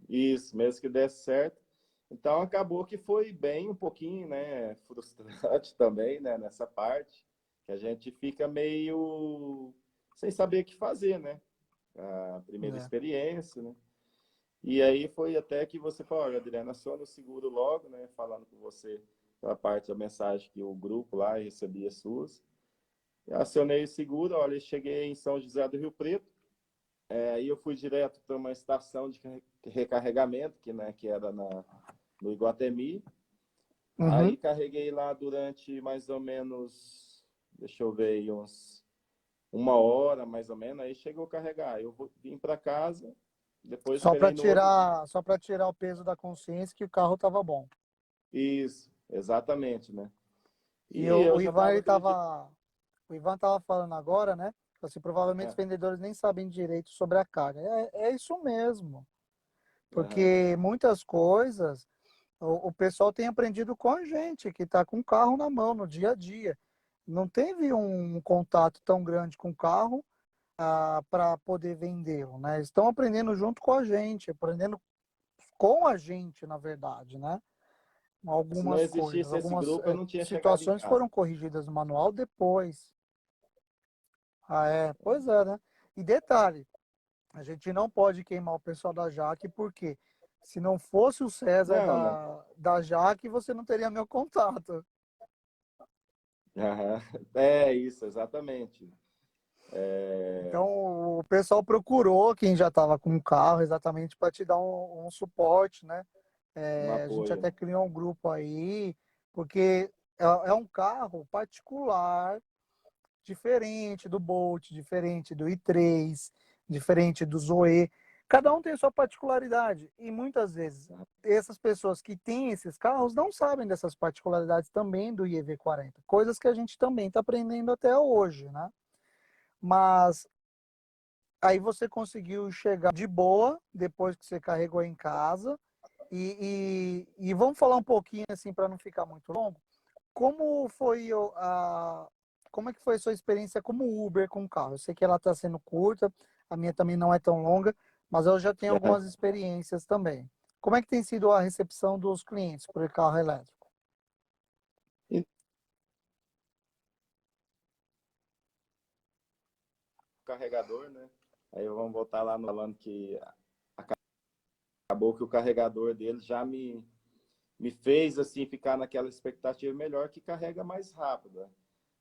isso, mesmo que desse certo. Então acabou que foi bem um pouquinho, né, frustrante também, né, nessa parte, que a gente fica meio sem saber o que fazer, né? A primeira é. experiência, né? E aí foi até que você falou, olha, Adriana, aciona o seguro logo, né, falando com você pela parte da mensagem que o grupo lá recebia suas. Eu acionei o seguro, olha, cheguei em São José do Rio Preto, aí eu fui direto para uma estação de recarregamento, que era no Iguatemi. Aí Uhum. carreguei lá durante mais ou menos, deixa eu ver, uns uma hora mais ou menos. Aí chegou a carregar. Vim para casa, depois esperei no outro dia. Só para tirar o peso da consciência que o carro estava bom. Isso, exatamente, né? E E eu o já Ivan estava ele acreditando. tava, o Ivan tava falando agora, né? Assim, provavelmente os É, vendedores nem sabem direito sobre a carga. É isso mesmo, aham. porque muitas coisas o pessoal tem aprendido com a gente, que está com o carro na mão no dia a dia. Não teve um contato tão grande com o carro para poder vendê-lo, né? Eles estão aprendendo junto com a gente, aprendendo com a gente, na verdade, né? Se não Algumas coisas, existisse esse algumas grupo, eu não tinha chegado em situações casa. foram corrigidas no manual depois. Pois é, né? E detalhe, a gente não pode queimar o pessoal da Jaque, porque se não fosse o César Não, não. da Jaque, você não teria meu contato. Aham. É isso, exatamente. Então, o pessoal procurou quem já estava com o carro exatamente para te dar um suporte, né? Um A gente apoio, até né? criou um grupo aí, porque é um carro particular, diferente do Bolt, diferente do i3, diferente do Zoe. Cada um tem sua particularidade e muitas vezes essas pessoas que têm esses carros não sabem dessas particularidades também do IEV40, coisas que a gente também está aprendendo até hoje, né? Mas aí você conseguiu chegar de boa depois que você carregou em casa e vamos falar um pouquinho assim para não ficar muito longo. Como foi como é que foi a sua experiência como Uber com o carro? Eu sei que ela está sendo curta, a minha também não é tão longa, mas eu já tenho algumas experiências também. Como é que tem sido a recepção dos clientes por carro elétrico? E carregador, né? Aí vamos voltar lá no falando que acabou que o carregador dele já me fez assim ficar naquela expectativa melhor que carrega mais rápido, né?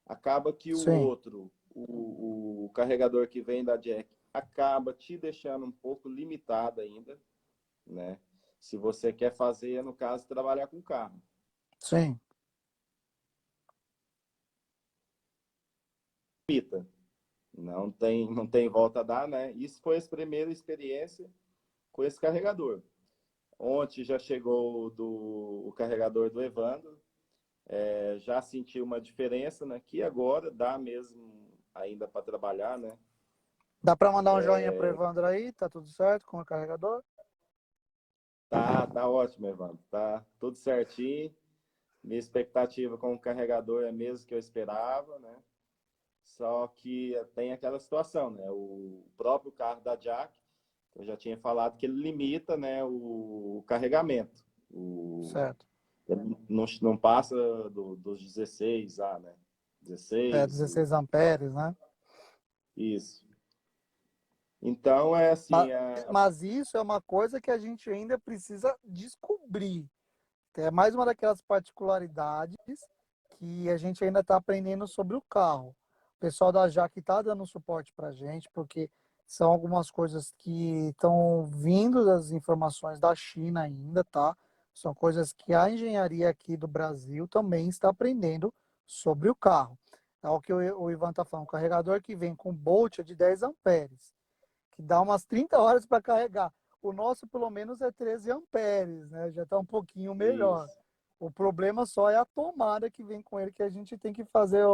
Acaba que o Sim, outro, o carregador que vem da Jack, acaba te deixando um pouco limitado ainda, né? Se você quer fazer, no caso, trabalhar com carro. sim. Limita. Não tem volta a dar, né? Isso foi a primeira experiência com esse carregador. Ontem já chegou o carregador do Evandro, já senti uma diferença, né? Que agora dá mesmo ainda para trabalhar, né? Dá para mandar um joinha pro Evandro aí? Tá tudo certo com o carregador? Tá ótimo, Evandro. Tá tudo certinho. Minha expectativa com o carregador é mesmo que eu esperava, né? Só que tem aquela situação, né? O próprio carro da Jack, eu já tinha falado que ele limita, né, o carregamento. Certo. Ele não passa dos 16 né? É 16, 16 amperes, né? isso. Então, é Mas, assim, mas isso é uma coisa que a gente ainda precisa descobrir. É mais uma daquelas particularidades que a gente ainda está aprendendo sobre o carro. O pessoal da Jaque está dando suporte para a gente, porque são algumas coisas que estão vindo das informações da China ainda, tá? São coisas que a engenharia aqui do Brasil também está aprendendo sobre o carro. É o que o Ivan está falando, um carregador que vem com Bolt de 10 amperes, que dá umas 30 horas para carregar. O nosso, pelo menos, é 13 amperes, né? Já está um pouquinho melhor. isso, O problema só é a tomada que vem com ele, que a gente tem que fazer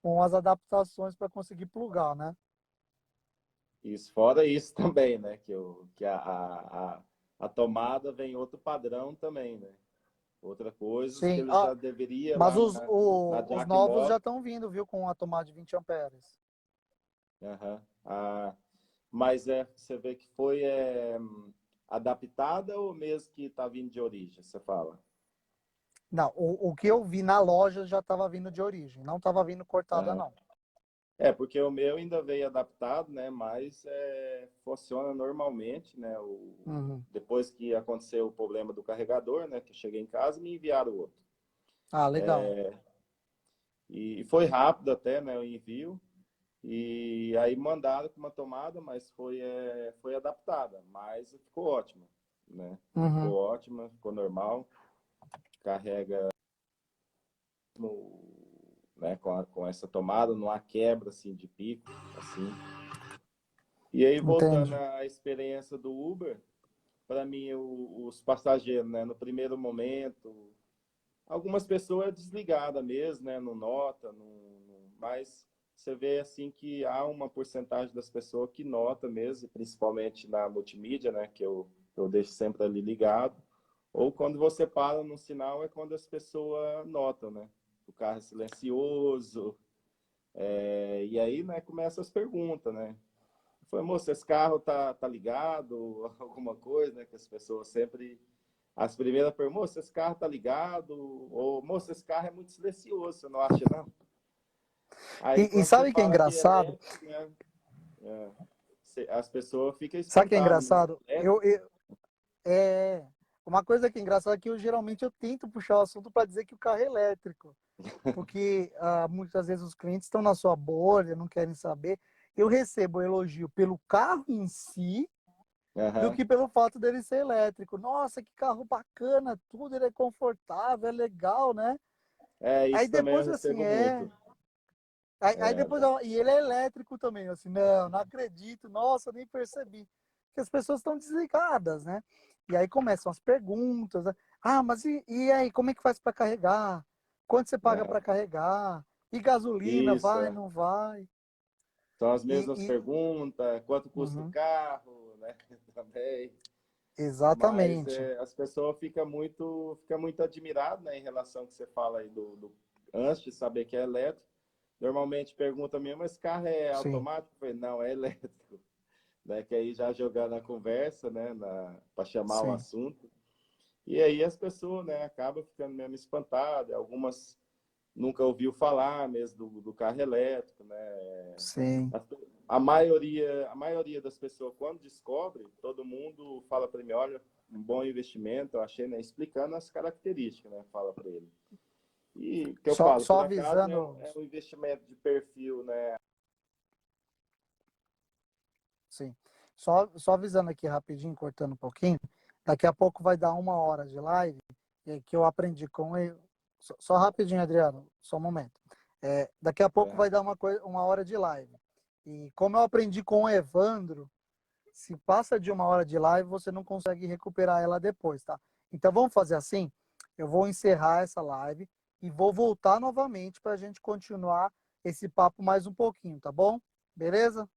umas adaptações para conseguir plugar, né? isso. Fora isso também, né? Que a tomada vem outro padrão também, né? Outra coisa que Sim. ele Ah, já deveria mas lá os, na os Jack novos já Móvel. estão vindo, viu, com a tomada de 20 amperes. Aham. Mas você vê que foi adaptada ou mesmo que está vindo de origem, você fala? Não, o que eu vi na loja já estava vindo de origem, não estava vindo cortada, Aham. não. Porque o meu ainda veio adaptado, né? Mas funciona normalmente, né? Uhum. Depois que aconteceu o problema do carregador, né? Que eu cheguei em casa e me enviaram outro. Ah, legal. E foi rápido até, né? O envio. E aí mandaram com uma tomada, mas foi adaptada. Mas ficou ótima, né? Ficou Uhum. ótima, ficou normal. Carrega, né? Com essa tomada, não há quebra assim de pico, assim. E aí, voltando Entendi. à experiência do Uber, para mim, os passageiros, né, no primeiro momento, algumas pessoas desligadas mesmo, né, não nota, mas você vê assim que há uma porcentagem das pessoas que nota mesmo, principalmente na multimídia, né, que eu deixo sempre ali ligado, ou quando você para no sinal é quando as pessoas notam, né, o carro é silencioso, e aí, né, começam as perguntas, né, foi, moça, esse carro tá ligado? Alguma coisa, né? Que as pessoas sempre. As primeiras perguntas, moça, esse carro tá ligado? Ou, moça, esse carro é muito silencioso, você não acha, não? Aí E quando você sabe o que é fala que é engraçado? elétrico, né? As pessoas ficam Sabe o que é espantadas, né? engraçado? É, uma coisa que é engraçada é que eu geralmente eu tento puxar o assunto para dizer que o carro é elétrico, porque muitas vezes os clientes estão na sua bolha, não querem saber. Eu recebo elogio pelo carro em si do Aham. que pelo fato dele ser elétrico. Nossa, que carro bacana, tudo, ele é confortável, é legal, né? Aí Isso também eu depois assim, recebo muito. Aí É, depois, e ele é elétrico também, assim, não acredito, nossa, nem percebi. Que as pessoas estão desligadas, né? E aí começam as perguntas, né? Ah, mas e aí, como é que faz para carregar? Quanto você paga para é. carregar? E gasolina, Isso, vai, não vai? são as E, mesmas e- perguntas, quanto custa o Uhum, carro, né? Também. Mas exatamente. as pessoas fica muito admiradas, né, em relação ao que você fala aí antes de saber que é elétrico. normalmente perguntam mesmo, mas esse carro é Sim. automático? Eu falei, não, é elétrico. Né? Que aí já jogando a conversa, né? Para chamar o Sim. assunto. E aí as pessoas, né, acabam ficando mesmo espantadas. Algumas nunca ouviu falar mesmo do carro elétrico, né? Sim. A maioria das pessoas, quando descobre, todo mundo fala para mim, olha, um bom investimento, eu achei, né? Explicando as características, né? Fala para ele. E que eu falo, Só por acaso, é um, avisando. é um investimento de perfil, né? Sim. Só avisando aqui rapidinho, cortando um pouquinho. Daqui a pouco vai dar 1 hora de live, que eu aprendi com ele. Só rapidinho, Adriano, só um momento. Daqui a pouco Uhum. vai dar 1 hora de live. E como eu aprendi com o Evandro, se passa de 1 hora de live, você não consegue recuperar ela depois, tá? Então vamos fazer assim? Eu vou encerrar essa live e vou voltar novamente para a gente continuar esse papo mais um pouquinho, tá bom? Beleza?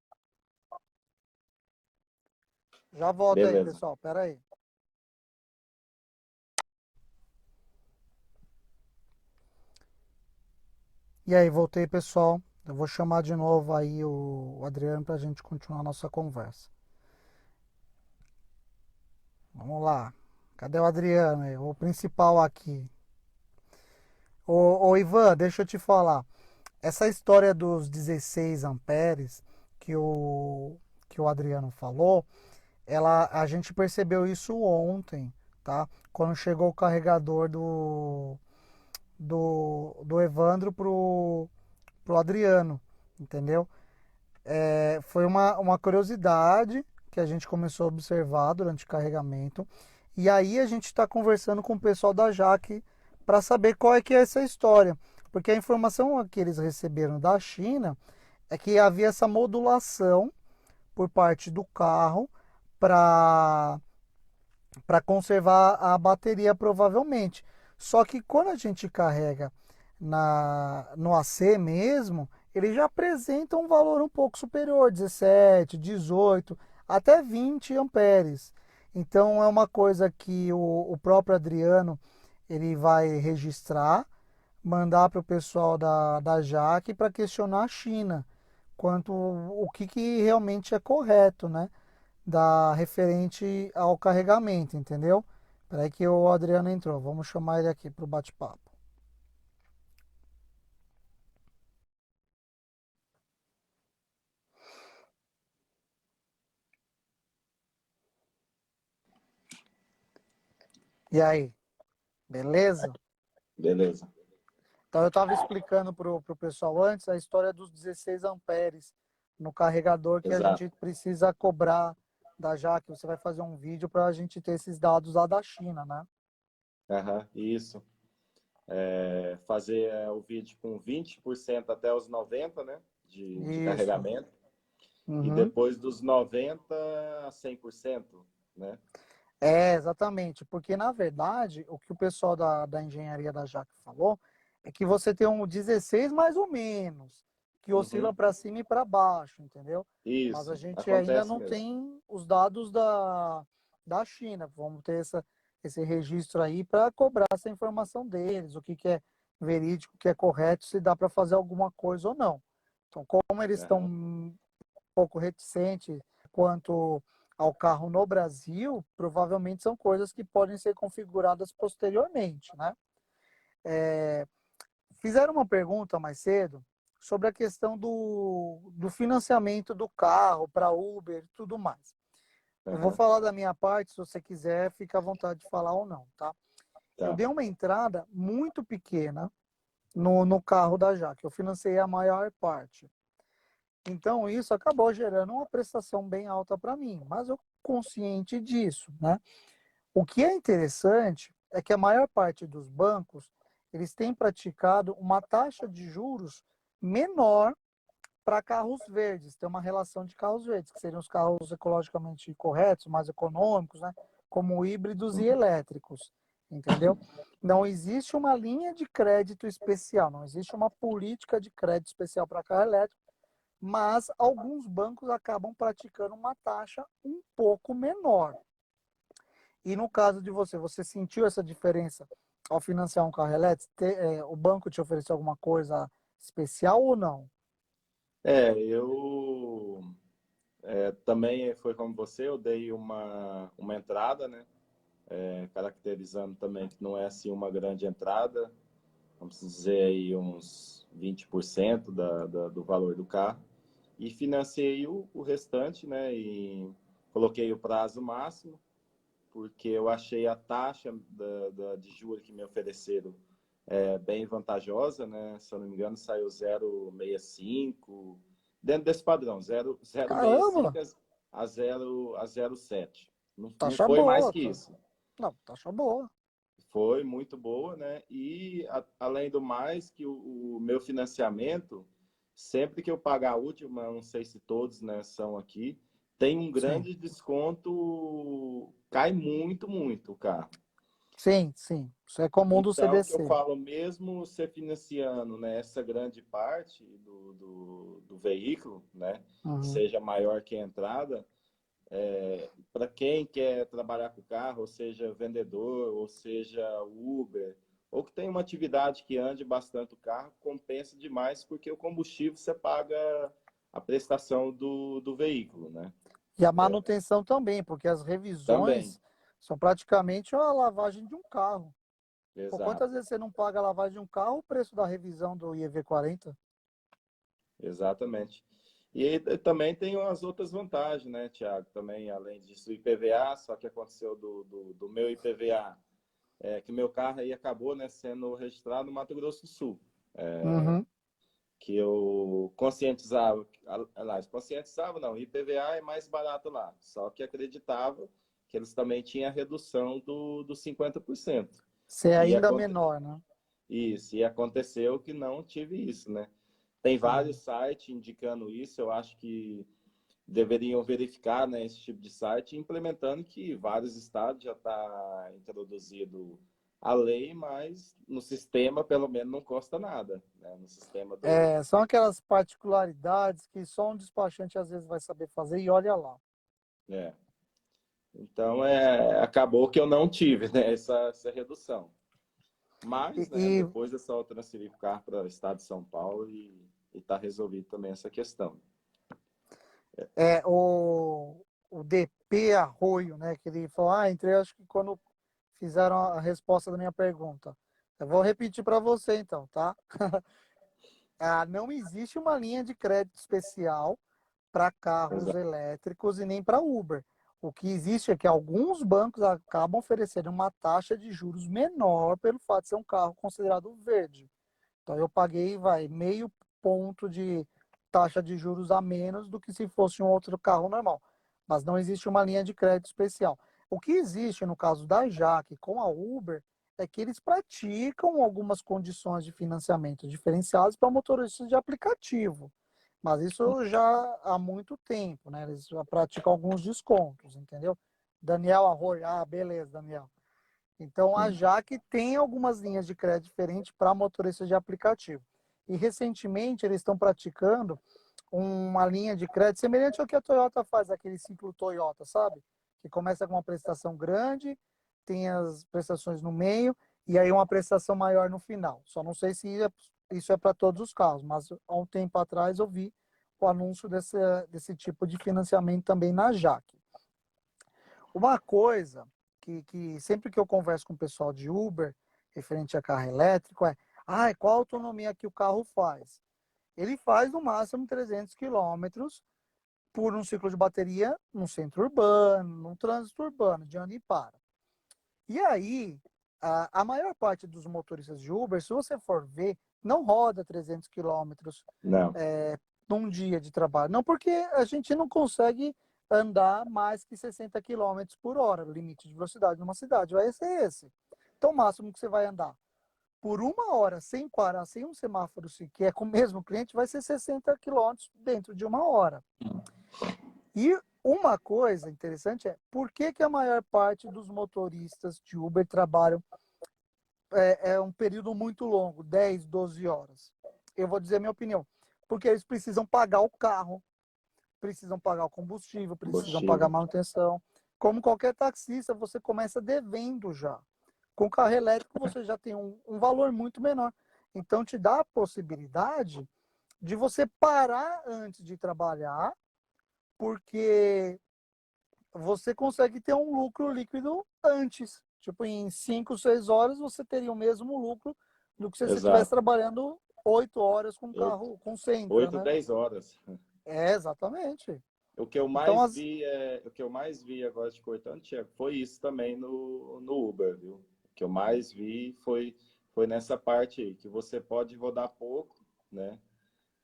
Já volto aí, Beleza. pessoal. Pera aí. E aí, voltei, pessoal. Eu vou chamar de novo aí o Adriano para a gente continuar a nossa conversa. Vamos lá. Cadê o Adriano? O principal aqui. Ô Ivan, deixa eu te falar. Essa história dos 16 amperes que o Adriano falou, a gente percebeu isso ontem, tá? Quando chegou o carregador do Evandro pro Adriano, entendeu? Foi uma curiosidade que a gente começou a observar durante o carregamento. E aí a gente está conversando com o pessoal da Jaque para saber qual é que é essa história. Porque a informação que eles receberam da China é que havia essa modulação por parte do carro para conservar a bateria provavelmente. Só que quando a gente carrega no AC mesmo, ele já apresenta um valor um pouco superior, 17, 18, até 20 amperes. Então é uma coisa que o próprio Adriano ele vai registrar, mandar para o pessoal da Jaque para questionar a China quanto o que realmente é correto, né? Da referente ao carregamento, entendeu? Peraí que o Adriano entrou. Vamos chamar ele aqui para o bate-papo. E aí, beleza? Beleza. Então eu estava explicando pro pessoal antes a história dos 16 amperes no carregador que a Exato. gente precisa cobrar da Jaque. Você vai fazer um vídeo para a gente ter esses dados lá da China, né? Uhum. Isso. Fazer o vídeo com 20% até os 90, né? De Isso. carregamento. E Uhum. depois dos 90 a 100%, né? Exatamente, porque na verdade o que o pessoal da engenharia da Jaque falou é que você tem um 16 mais ou menos, que oscila Uhum. para cima e para baixo, entendeu? Mas a Isso, gente ainda acontece não mesmo. tem os dados da China. Vamos ter esse registro aí para cobrar essa informação deles, o que é verídico, o que é correto, se dá para fazer alguma coisa ou não. Então, como eles estão Uhum. pouco reticente quanto ao carro no Brasil, provavelmente são coisas que podem ser configuradas posteriormente, né? Fizeram uma pergunta mais cedo sobre a questão do financiamento do carro para Uber e tudo mais. Eu vou Uhum. falar da minha parte, se você quiser, fica à vontade de falar ou não, tá? Eu Tá. dei uma entrada muito pequena no carro da Jaque, eu financei a maior parte. Então, isso acabou gerando uma prestação bem alta para mim, mas eu consciente disso, né? O que é interessante é que a maior parte dos bancos, eles têm praticado uma taxa de juros menor para carros verdes, tem uma relação de carros verdes, que seriam os carros ecologicamente corretos, mais econômicos, né? Como híbridos e elétricos, entendeu? Não existe uma linha de crédito especial, não existe uma política de crédito especial para carro elétrico, mas alguns bancos acabam praticando uma taxa um pouco menor. E no caso de você sentiu essa diferença ao financiar um carro elétrico? O banco te ofereceu alguma coisa especial ou não? Eu também foi como você, eu dei uma entrada, né? Caracterizando também que não é assim uma grande entrada, vamos dizer aí uns 20% do valor do carro. E financei o restante, né? E coloquei o prazo máximo, porque eu achei a taxa de juros que me ofereceram bem vantajosa, né? Se eu não me engano, saiu 0,65, dentro desse padrão, 0,65 Caramba, a 0,7. Não taxa foi mais boa. que isso. Não, taxa boa. Foi muito boa, né? E além do mais, que o meu financiamento, sempre que eu pagar a última, não sei se todos, né, são aqui, tem um Sim, grande desconto, cai muito, muito o carro. sim, sim. Isso é comum do Então, o que eu CDC. falo, mesmo você financiando, né, essa grande parte do veículo, né, Uhum. seja maior que a entrada, para quem quer trabalhar com o carro, ou seja, vendedor, ou seja, Uber, ou que tem uma atividade que ande bastante o carro, compensa demais, porque o combustível você paga a prestação do veículo, né? E a manutenção também, porque as Também, revisões são praticamente a lavagem de um carro. Pô, exato, quantas vezes você não paga a lavagem de um carro, o preço da revisão do IEV40? exatamente. E aí, também tem as outras vantagens, né, Tiago? Também, além disso, o IPVA, só que aconteceu do meu IPVA, que o meu carro aí acabou, né, sendo registrado no Mato Grosso do Sul. Uhum. Que eu conscientizava, aliás, conscientizava não, IPVA é mais barato lá, só que acreditava que eles também tinham a redução do 50%. Ser E ainda aconte... menor, né? Isso, e aconteceu que não tive isso, né? Tem vários Uhum. sites indicando isso, eu acho que deveriam verificar, né, esse tipo de site, implementando que vários estados já está introduzido a lei, mas no sistema, pelo menos, não custa nada, né? No sistema do, É, são aquelas particularidades que só um despachante às vezes vai saber fazer e olha lá. é. Então, acabou que eu não tive, né, essa redução. E, Mas, né, e depois é só eu transferir o carro para o estado de São Paulo e está resolvido também essa questão. o DP Arroio, né? Que ele falou, entrei, acho que quando fizeram a resposta da minha pergunta. Eu vou repetir para você então, tá? Não existe uma linha de crédito especial para carros Exato. elétricos e nem para Uber. O que existe é que alguns bancos acabam oferecendo uma taxa de juros menor pelo fato de ser um carro considerado verde. Então eu paguei, meio ponto de taxa de juros a menos do que se fosse um outro carro normal. Mas não existe uma linha de crédito especial. O que existe no caso da Jaque com a Uber é que eles praticam algumas condições de financiamento diferenciadas para motoristas de aplicativo. Mas isso já há muito tempo, né? Eles já praticam alguns descontos, entendeu? Daniel Arroio, beleza, Daniel. Então, a Jaque tem algumas linhas de crédito diferentes para motoristas de aplicativo. E, recentemente, eles estão praticando uma linha de crédito semelhante ao que a Toyota faz, aquele ciclo Toyota, sabe? Que começa com uma prestação grande, tem as prestações no meio, e aí uma prestação maior no final. Só não sei se isso é para todos os carros, mas há um tempo atrás eu vi o anúncio desse tipo de financiamento também na Jaque. Uma coisa que sempre que eu converso com o pessoal de Uber, referente a carro elétrico, qual a autonomia que o carro faz? Ele faz no máximo 300 quilômetros por um ciclo de bateria num centro urbano, num trânsito urbano, de ano e para. E aí, a maior parte dos motoristas de Uber, se você for ver, não roda 300 quilômetros Não, num dia de trabalho. Não porque a gente não consegue andar mais que 60 quilômetros por hora, o limite de velocidade numa cidade vai ser esse. Então, o máximo que você vai andar por uma hora, sem parar, sem um semáforo sequer, com o mesmo cliente, vai ser 60 quilômetros dentro de uma hora. E uma coisa interessante é por que a maior parte dos motoristas de Uber trabalham um período muito longo, 10, 12 horas? Eu vou dizer a minha opinião. Porque eles precisam pagar o carro, precisam pagar o combustível, precisam pagar a combustível. manutenção. Como qualquer taxista, você começa devendo já. Com carro elétrico, você já tem um valor muito menor. Então, te dá a possibilidade de você parar antes de trabalhar, porque você consegue ter um lucro líquido antes. Tipo, em 5, 6 horas, você teria o mesmo lucro do que se você estivesse Exato. trabalhando 8 horas com Oito, carro, com Sentra, oito, né? 10 horas. Exatamente. O que eu Então, mais vi o que eu mais vi agora te cortando, Tiago, foi isso também no Uber, viu? O que eu mais vi foi nessa parte aí, que você pode rodar pouco, né?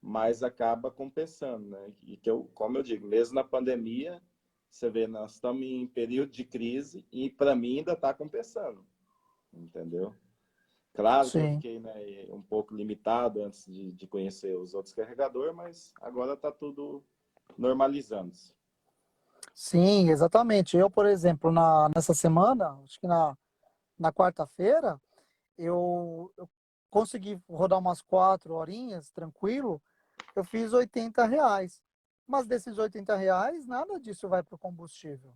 Mas acaba compensando, né? E que eu, como eu digo, mesmo na pandemia, você vê, nós estamos em período de crise e para mim ainda está compensando, entendeu? Claro que eu sim. fiquei, né, um pouco limitado antes de conhecer os outros carregadores, mas agora está tudo normalizando-se. Sim, exatamente. Eu, por exemplo, nessa semana, acho que na quarta-feira, eu consegui rodar umas 4 horinhas, tranquilo, eu fiz R$ 80. Mas desses R$ 80, nada disso vai para o combustível.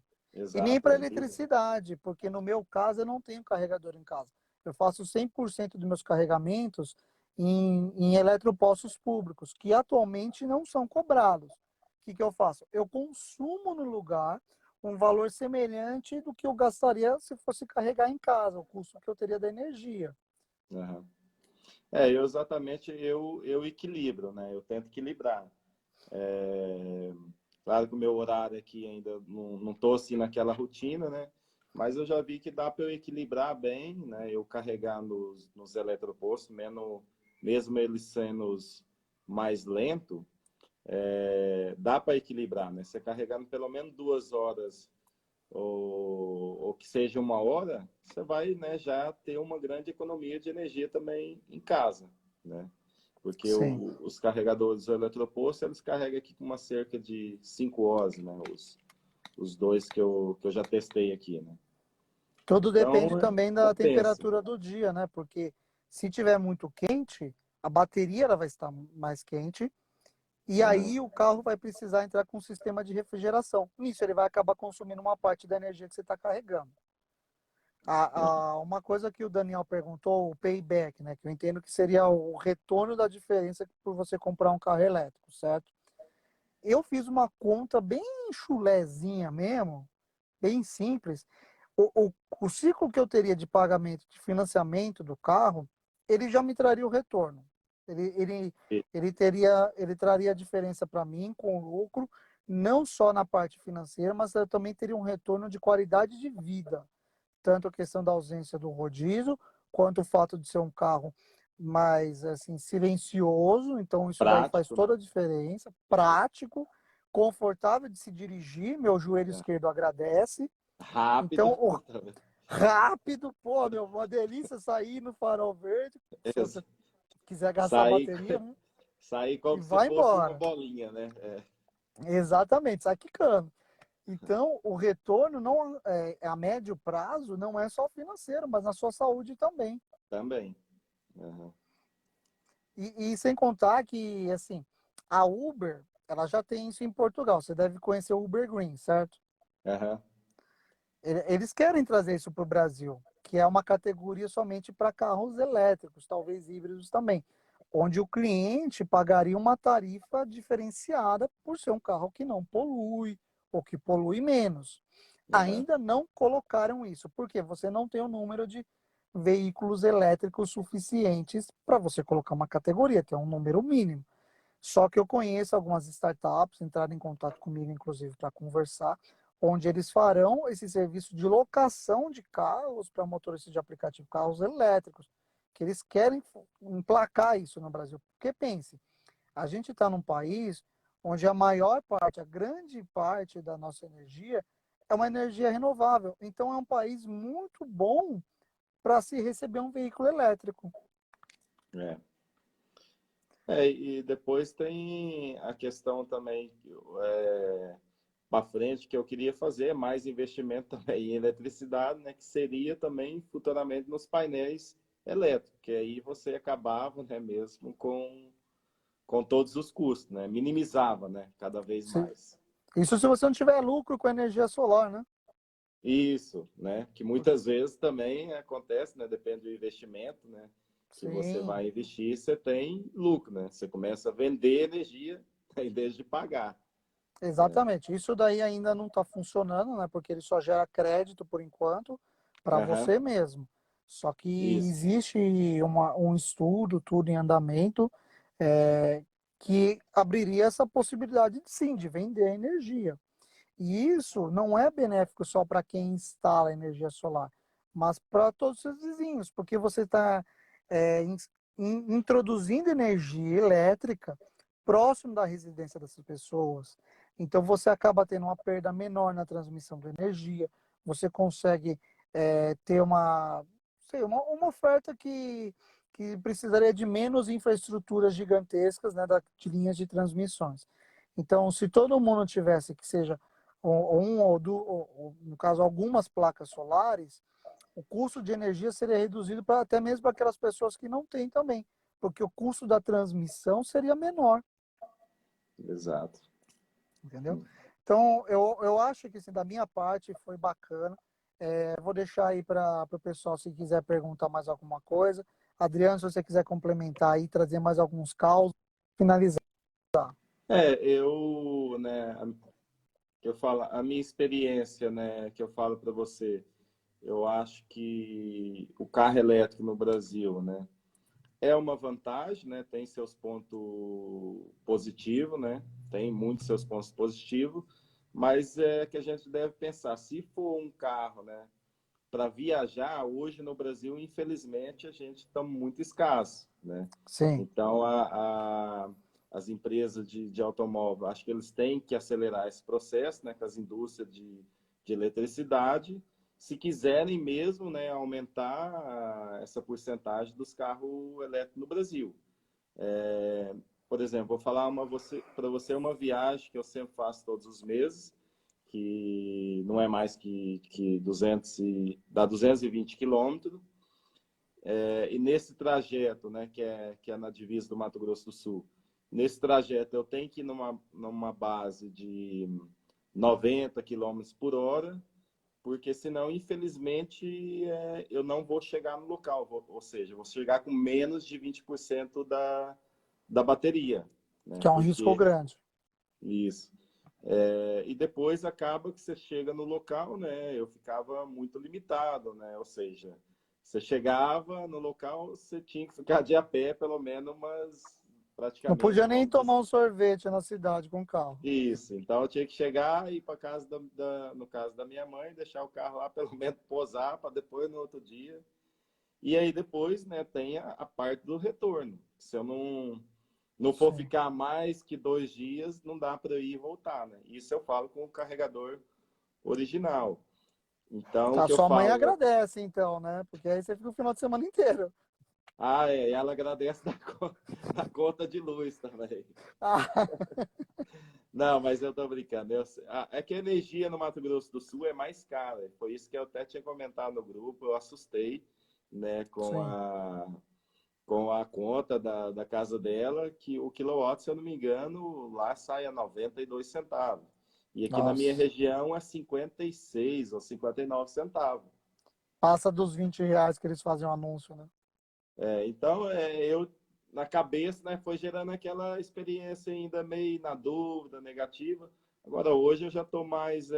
E nem Exato, para é nem. eletricidade, porque no meu caso eu não tenho carregador em casa. Eu faço 100% dos meus carregamentos em eletropostos públicos, que atualmente não são cobrados. O que eu faço? Eu consumo no lugar um valor semelhante do que eu gastaria se fosse carregar em casa, o custo que eu teria da energia. Uhum. Eu exatamente eu equilibro, né? Eu tento equilibrar. É, claro que o meu horário aqui ainda não tô assim naquela rotina, né? Mas eu já vi que dá para eu equilibrar bem, né? Eu carregar nos eletropostos, mesmo eles sendo mais lento, dá para equilibrar, né? Você carregando pelo menos 2 horas ou que seja 1 hora, você vai, né, já ter uma grande economia de energia também em casa, né? Porque Sim. os carregadores do eletroposto, eles carregam aqui com uma cerca de 5 horas, né? Os dois que eu já testei aqui, né? Tudo depende Então, também da compensa. temperatura do dia, né? Porque se tiver muito quente, a bateria ela vai estar mais quente e Aham. aí o carro vai precisar entrar com um sistema de refrigeração. Nisso ele vai acabar consumindo uma parte da energia que você está carregando. Uma coisa que o Daniel perguntou, o payback, né? Que eu entendo que seria o retorno da diferença por você comprar um carro elétrico, certo? Eu fiz uma conta bem chulezinha mesmo, bem simples. O ciclo que eu teria de pagamento de financiamento do carro, ele já me traria o retorno. Ele, ele, E- ele traria a diferença para mim com lucro, não só na parte financeira, mas eu também teria um retorno de qualidade de vida. Tanto a questão da ausência do rodízio, quanto o fato de ser um carro mais assim silencioso, então isso daí faz Prático, né? toda a diferença, prático, confortável de se dirigir, meu joelho É. esquerdo agradece. Então, Rápido. o rápido, pô, meu, uma delícia sair no farol verde, se você quiser gastar Sair, bateria, né, sair e como se vai fosse uma embora. bolinha, né? Exatamente, sai quicando. Então, o retorno não a médio prazo não é só financeiro, mas na sua saúde também. Também. Aham. E sem contar que, assim, a Uber, ela já tem isso em Portugal. Você deve conhecer o Uber Green, certo? Aham. Eles querem trazer isso para o Brasil, que é uma categoria somente para carros elétricos, talvez híbridos também, onde o cliente pagaria uma tarifa diferenciada por ser um carro que não polui ou que polui menos. Aham. Ainda não colocaram isso, porque você não tem o número de veículos elétricos suficientes para você colocar uma categoria, que é um número mínimo. Só que eu conheço algumas startups, entraram em contato comigo, inclusive, para conversar, onde eles farão esse serviço de locação de carros para motoristas de aplicativo, carros elétricos, que eles querem emplacar isso no Brasil. Porque pense, a gente está num país onde a maior parte, a grande parte da nossa energia é uma energia renovável. Então é um país muito bom para se receber um veículo elétrico. É. E depois tem a questão também para frente que eu queria fazer mais investimento também em eletricidade, né? Que seria também futuramente nos painéis elétricos, que aí você acabava, né, mesmo com todos os custos, né? Minimizava, né? Cada vez mais. Isso se você não tiver lucro com energia solar, né? Isso, né? Que muitas vezes também acontece, né? Depende do investimento, né? que você Sim, vai investir, você tem lucro, né? Você começa a vender energia em vez de pagar, né? exatamente. Isso daí ainda não está funcionando, né? Porque ele só gera crédito por enquanto para Aham, você mesmo. Só que isso, existe um estudo, tudo em andamento, é, que abriria essa possibilidade, sim, de vender energia. E isso não é benéfico só para quem instala energia solar, mas para todos os seus vizinhos, porque você está introduzindo energia elétrica próximo da residência dessas pessoas. Então você acaba tendo uma perda menor na transmissão de energia, você consegue ter uma oferta que precisaria de menos infraestruturas gigantescas, né, de linhas de transmissões. Então, se todo mundo tivesse que seja no caso, algumas placas solares, o custo de energia seria reduzido para até mesmo para aquelas pessoas que não têm também, porque o custo da transmissão seria menor, exato. entendeu? Então, eu acho que, assim, da minha parte, foi bacana. Vou deixar aí para o pessoal, se quiser perguntar mais alguma coisa. Adriano, se você quiser complementar aí, trazer mais alguns causos, finalizar. Né, eu falo, a minha experiência, né, que eu falo para você, eu acho que o carro elétrico no Brasil, né, é uma vantagem, né, tem seus pontos positivos, né, tem muitos seus pontos positivos, mas é que a gente deve pensar, se for um carro, né, para viajar, hoje no Brasil, infelizmente, a gente está muito escasso, né? Sim, Então, as empresas de automóvel, acho que eles têm que acelerar esse processo, né, com as indústrias de eletricidade, se quiserem mesmo, né, aumentar essa porcentagem dos carros elétricos no Brasil. Por exemplo, vou falar para você uma viagem que eu sempre faço todos os meses, que não é mais que 200 dá 220 quilômetros. E nesse trajeto, né, que é na divisa do Mato Grosso do Sul, nesse trajeto eu tenho que ir numa base de 90 quilômetros por hora, porque senão, infelizmente, eu não vou chegar no local, ou seja, vou chegar com menos de 20% da bateria, né? que é um risco Porque grande. isso. E depois acaba que você chega no local, né? Eu ficava muito limitado, né? Ou seja, você chegava no local, você tinha que ficar de a pé, pelo menos umas, Não praticamente, podia nem vamos dizer tomar assim. um sorvete na cidade com o carro. Isso. Então eu tinha que chegar e ir para casa no caso da minha mãe, deixar o carro lá, pelo menos posar, para depois no outro dia. E aí depois, né, tem a parte do retorno. Se eu não for Sim. ficar mais que 2 dias, não dá para ir e voltar, né? Isso eu falo com o carregador original. Então, o A que eu sua mãe falo, agradece, então, né? Porque aí você fica o final de semana inteiro. ela agradece da conta de luz também. Ah, Não, mas eu tô brincando. É que a energia no Mato Grosso do Sul é mais cara. Foi isso que eu até tinha comentado no grupo. Eu assustei, né, com sim. a conta da casa dela, que o quilowatt, se eu não me engano, lá sai a 92 centavos. E aqui na minha Nossa. região é 56 ou 59 centavos. Passa dos R$ 20 que eles fazem o anúncio, né? Então, eu, na cabeça, né, foi gerando aquela experiência ainda meio na dúvida, negativa. Agora, hoje eu já estou mais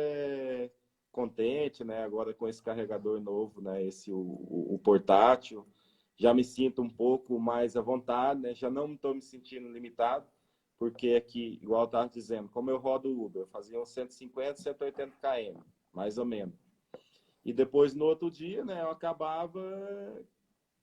contente, né, agora com esse carregador novo, né, o portátil. Já me sinto um pouco mais à vontade, né, já não estou me sentindo limitado, porque aqui, igual eu estava dizendo, como eu rodo Uber, eu fazia uns 150, 180 km, mais ou menos. E depois, no outro dia, né, eu acabava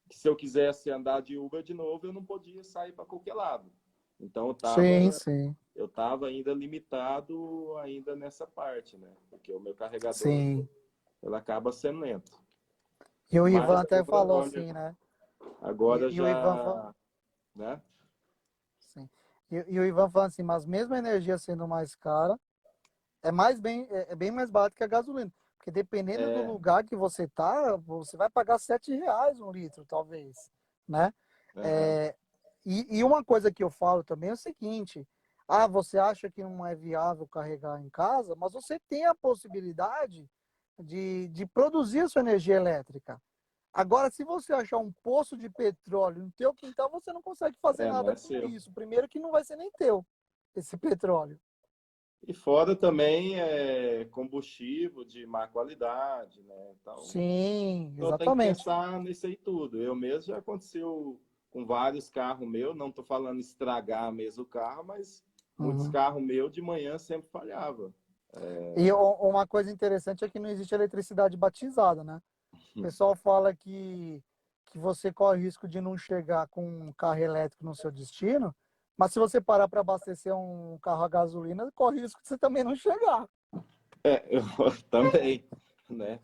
que se eu quisesse andar de Uber de novo, eu não podia sair para qualquer lado. Então Sim, sim, eu tava ainda limitado ainda nessa parte, né? Porque o meu carregador sim. ele acaba sendo lento. E o Mas Ivan até agora, falou olha, assim, né? agora E o Ivan, já, né? sim. E o Ivan falando assim, mas mesmo a energia sendo mais cara, é bem mais barato que a gasolina. Porque dependendo do É, lugar que você tá, você vai pagar R$ 7 um litro, talvez, né? aham. É, e uma coisa que eu falo também é o seguinte: ah, você acha que não é viável carregar em casa, mas você tem a possibilidade de produzir a sua energia elétrica. Agora, se você achar um poço de petróleo no teu quintal, você não consegue fazer Não nada é com seu. isso. Primeiro que não vai ser nem teu, esse petróleo. E fora também combustível de má qualidade, né? Então, Sim, só tem que exatamente. pensar nisso aí tudo. Eu mesmo já aconteceu com vários carros meus, não estou falando estragar mesmo o carro, mas muitos Uhum. carros meus de manhã sempre falhava. E uma coisa interessante é que não existe eletricidade batizada, né? O pessoal fala que você corre o risco de não chegar com um carro elétrico no seu destino, mas se você parar para abastecer um carro a gasolina, corre o risco de você também não chegar. Eu também, né?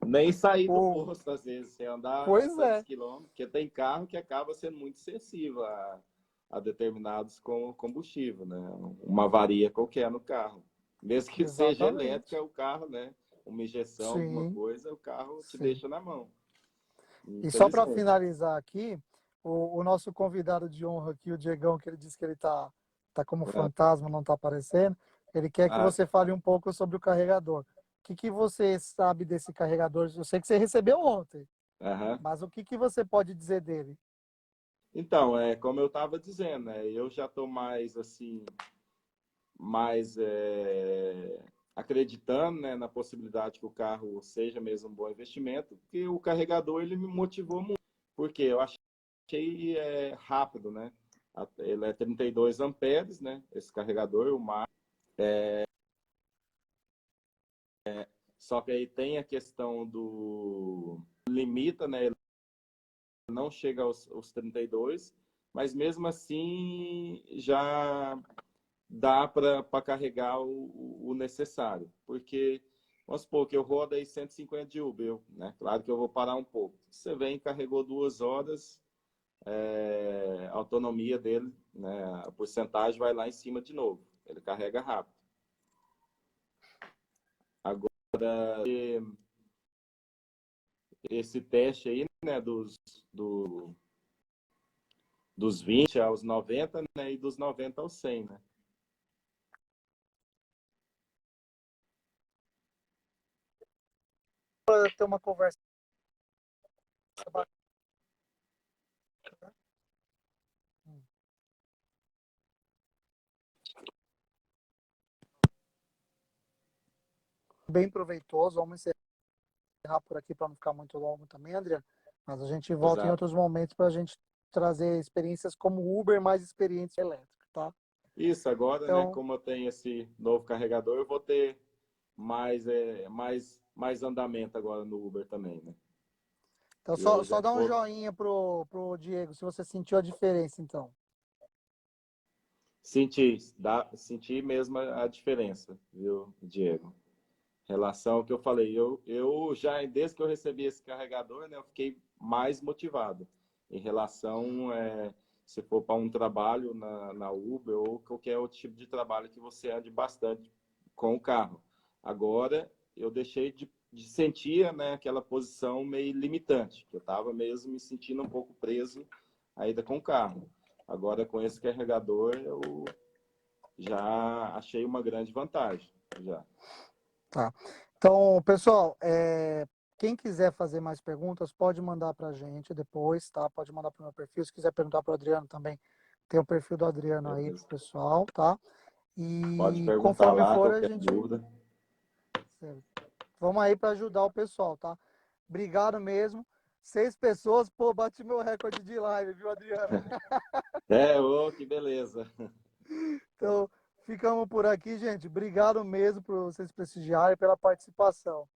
Nem sair do Ou, posto, às vezes, sem andar pois tantos é, quilômetros, porque tem carro que acaba sendo muito sensível a determinados combustível, né? Uma avaria qualquer no carro. Mesmo que seja exatamente. elétrica, o carro, né? Uma injeção, alguma Sim, coisa, o carro te sim. deixa na mão. E só para Infelizmente. finalizar aqui, o nosso convidado de honra aqui, o Diegão, que ele disse que ele tá como Ah, fantasma, não está aparecendo, ele quer que ah, você fale um pouco sobre o carregador. O que você sabe desse carregador? Eu sei que você recebeu ontem, aham. mas o que você pode dizer dele? Então, como eu estava dizendo, né? Eu já estou mais assim, mais acreditando, né, na possibilidade que o carro seja mesmo um bom investimento, porque o carregador ele me motivou muito, porque eu achei rápido, né? Ele é 32 amperes, né? Esse carregador, o mar. Só que aí tem a questão do limita, né? Ele não chega aos 32, mas mesmo assim já dá para carregar o necessário. Porque, vamos supor que eu rodo aí 150 de Uber, né? Claro que eu vou parar um pouco. Você vem, carregou 2 horas, a autonomia dele, né? A porcentagem vai lá em cima de novo. Ele carrega rápido. Agora, esse teste aí, né? Dos 20 aos 90, né? E dos 90 aos 100, né? Para ter uma conversa bem proveitosa, vamos encerrar por aqui para não ficar muito longo também, Adriano. Mas a gente volta em Exato. outros momentos para a gente trazer experiências como Uber mais experiência elétrica, tá? Isso, agora, né? Então, Como eu tenho esse novo carregador, eu vou ter mais andamento agora no Uber também, né? então Eu só já dá um vou joinha pro Diego se você sentiu a diferença, então. sentir mesmo a diferença, viu, Diego? Em relação ao que eu falei, eu já, desde que eu recebi esse carregador, né, eu fiquei mais motivado em relação, se for para um trabalho na Uber ou qualquer outro tipo de trabalho que você ande bastante com o carro. Agora, eu deixei de sentir, né, aquela posição meio limitante, que eu estava mesmo me sentindo um pouco preso ainda com o carro. Agora, com esse carregador, eu já achei uma grande vantagem. Já. Tá. Então, pessoal, quem quiser fazer mais perguntas, pode mandar para a gente depois, tá? Pode mandar para o meu perfil. Se quiser perguntar para o Adriano também, tem o perfil do Adriano aí pro Beleza. pessoal, tá? Pode E perguntar conforme lá, for, a qualquer gente. dúvida. Vamos aí para ajudar o pessoal, tá? Obrigado mesmo. 6 pessoas, pô, bati meu recorde de live, viu, Adriano? Ô, que beleza. Então, ficamos por aqui, gente. Obrigado mesmo por vocês prestigiarem e pela participação.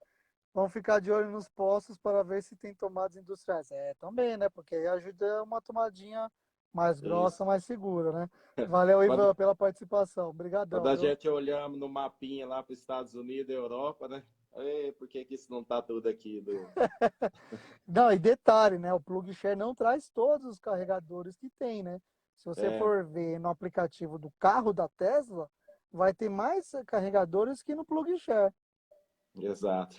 Vamos ficar de olho nos postos para ver se tem tomadas industriais. Também, né? Porque aí ajuda uma tomadinha mais grossa, Isso. mais segura, né? Valeu, Quando, Ivan, pela participação. quando Obrigadão, a viu? gente olhamos no mapinha lá para os Estados Unidos e Europa, né? Ei, por que isso não tá tudo aqui? Não, e detalhe, né? O plug share não traz todos os carregadores que tem, né? Se você É, for ver no aplicativo do carro da Tesla, vai ter mais carregadores que no plug share. exato.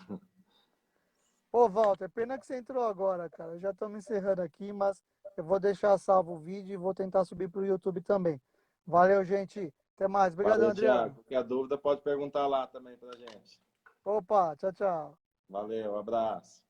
Ô, Walter, pena que você entrou agora, cara. Já estamos encerrando aqui, mas eu vou deixar salvo o vídeo e vou tentar subir para o YouTube também. Valeu, gente. Até mais. Obrigadão, Valeu, Thiago. Adriano. Qualquer dúvida pode perguntar lá também pra gente. Opa, tchau, tchau. Valeu, abraço.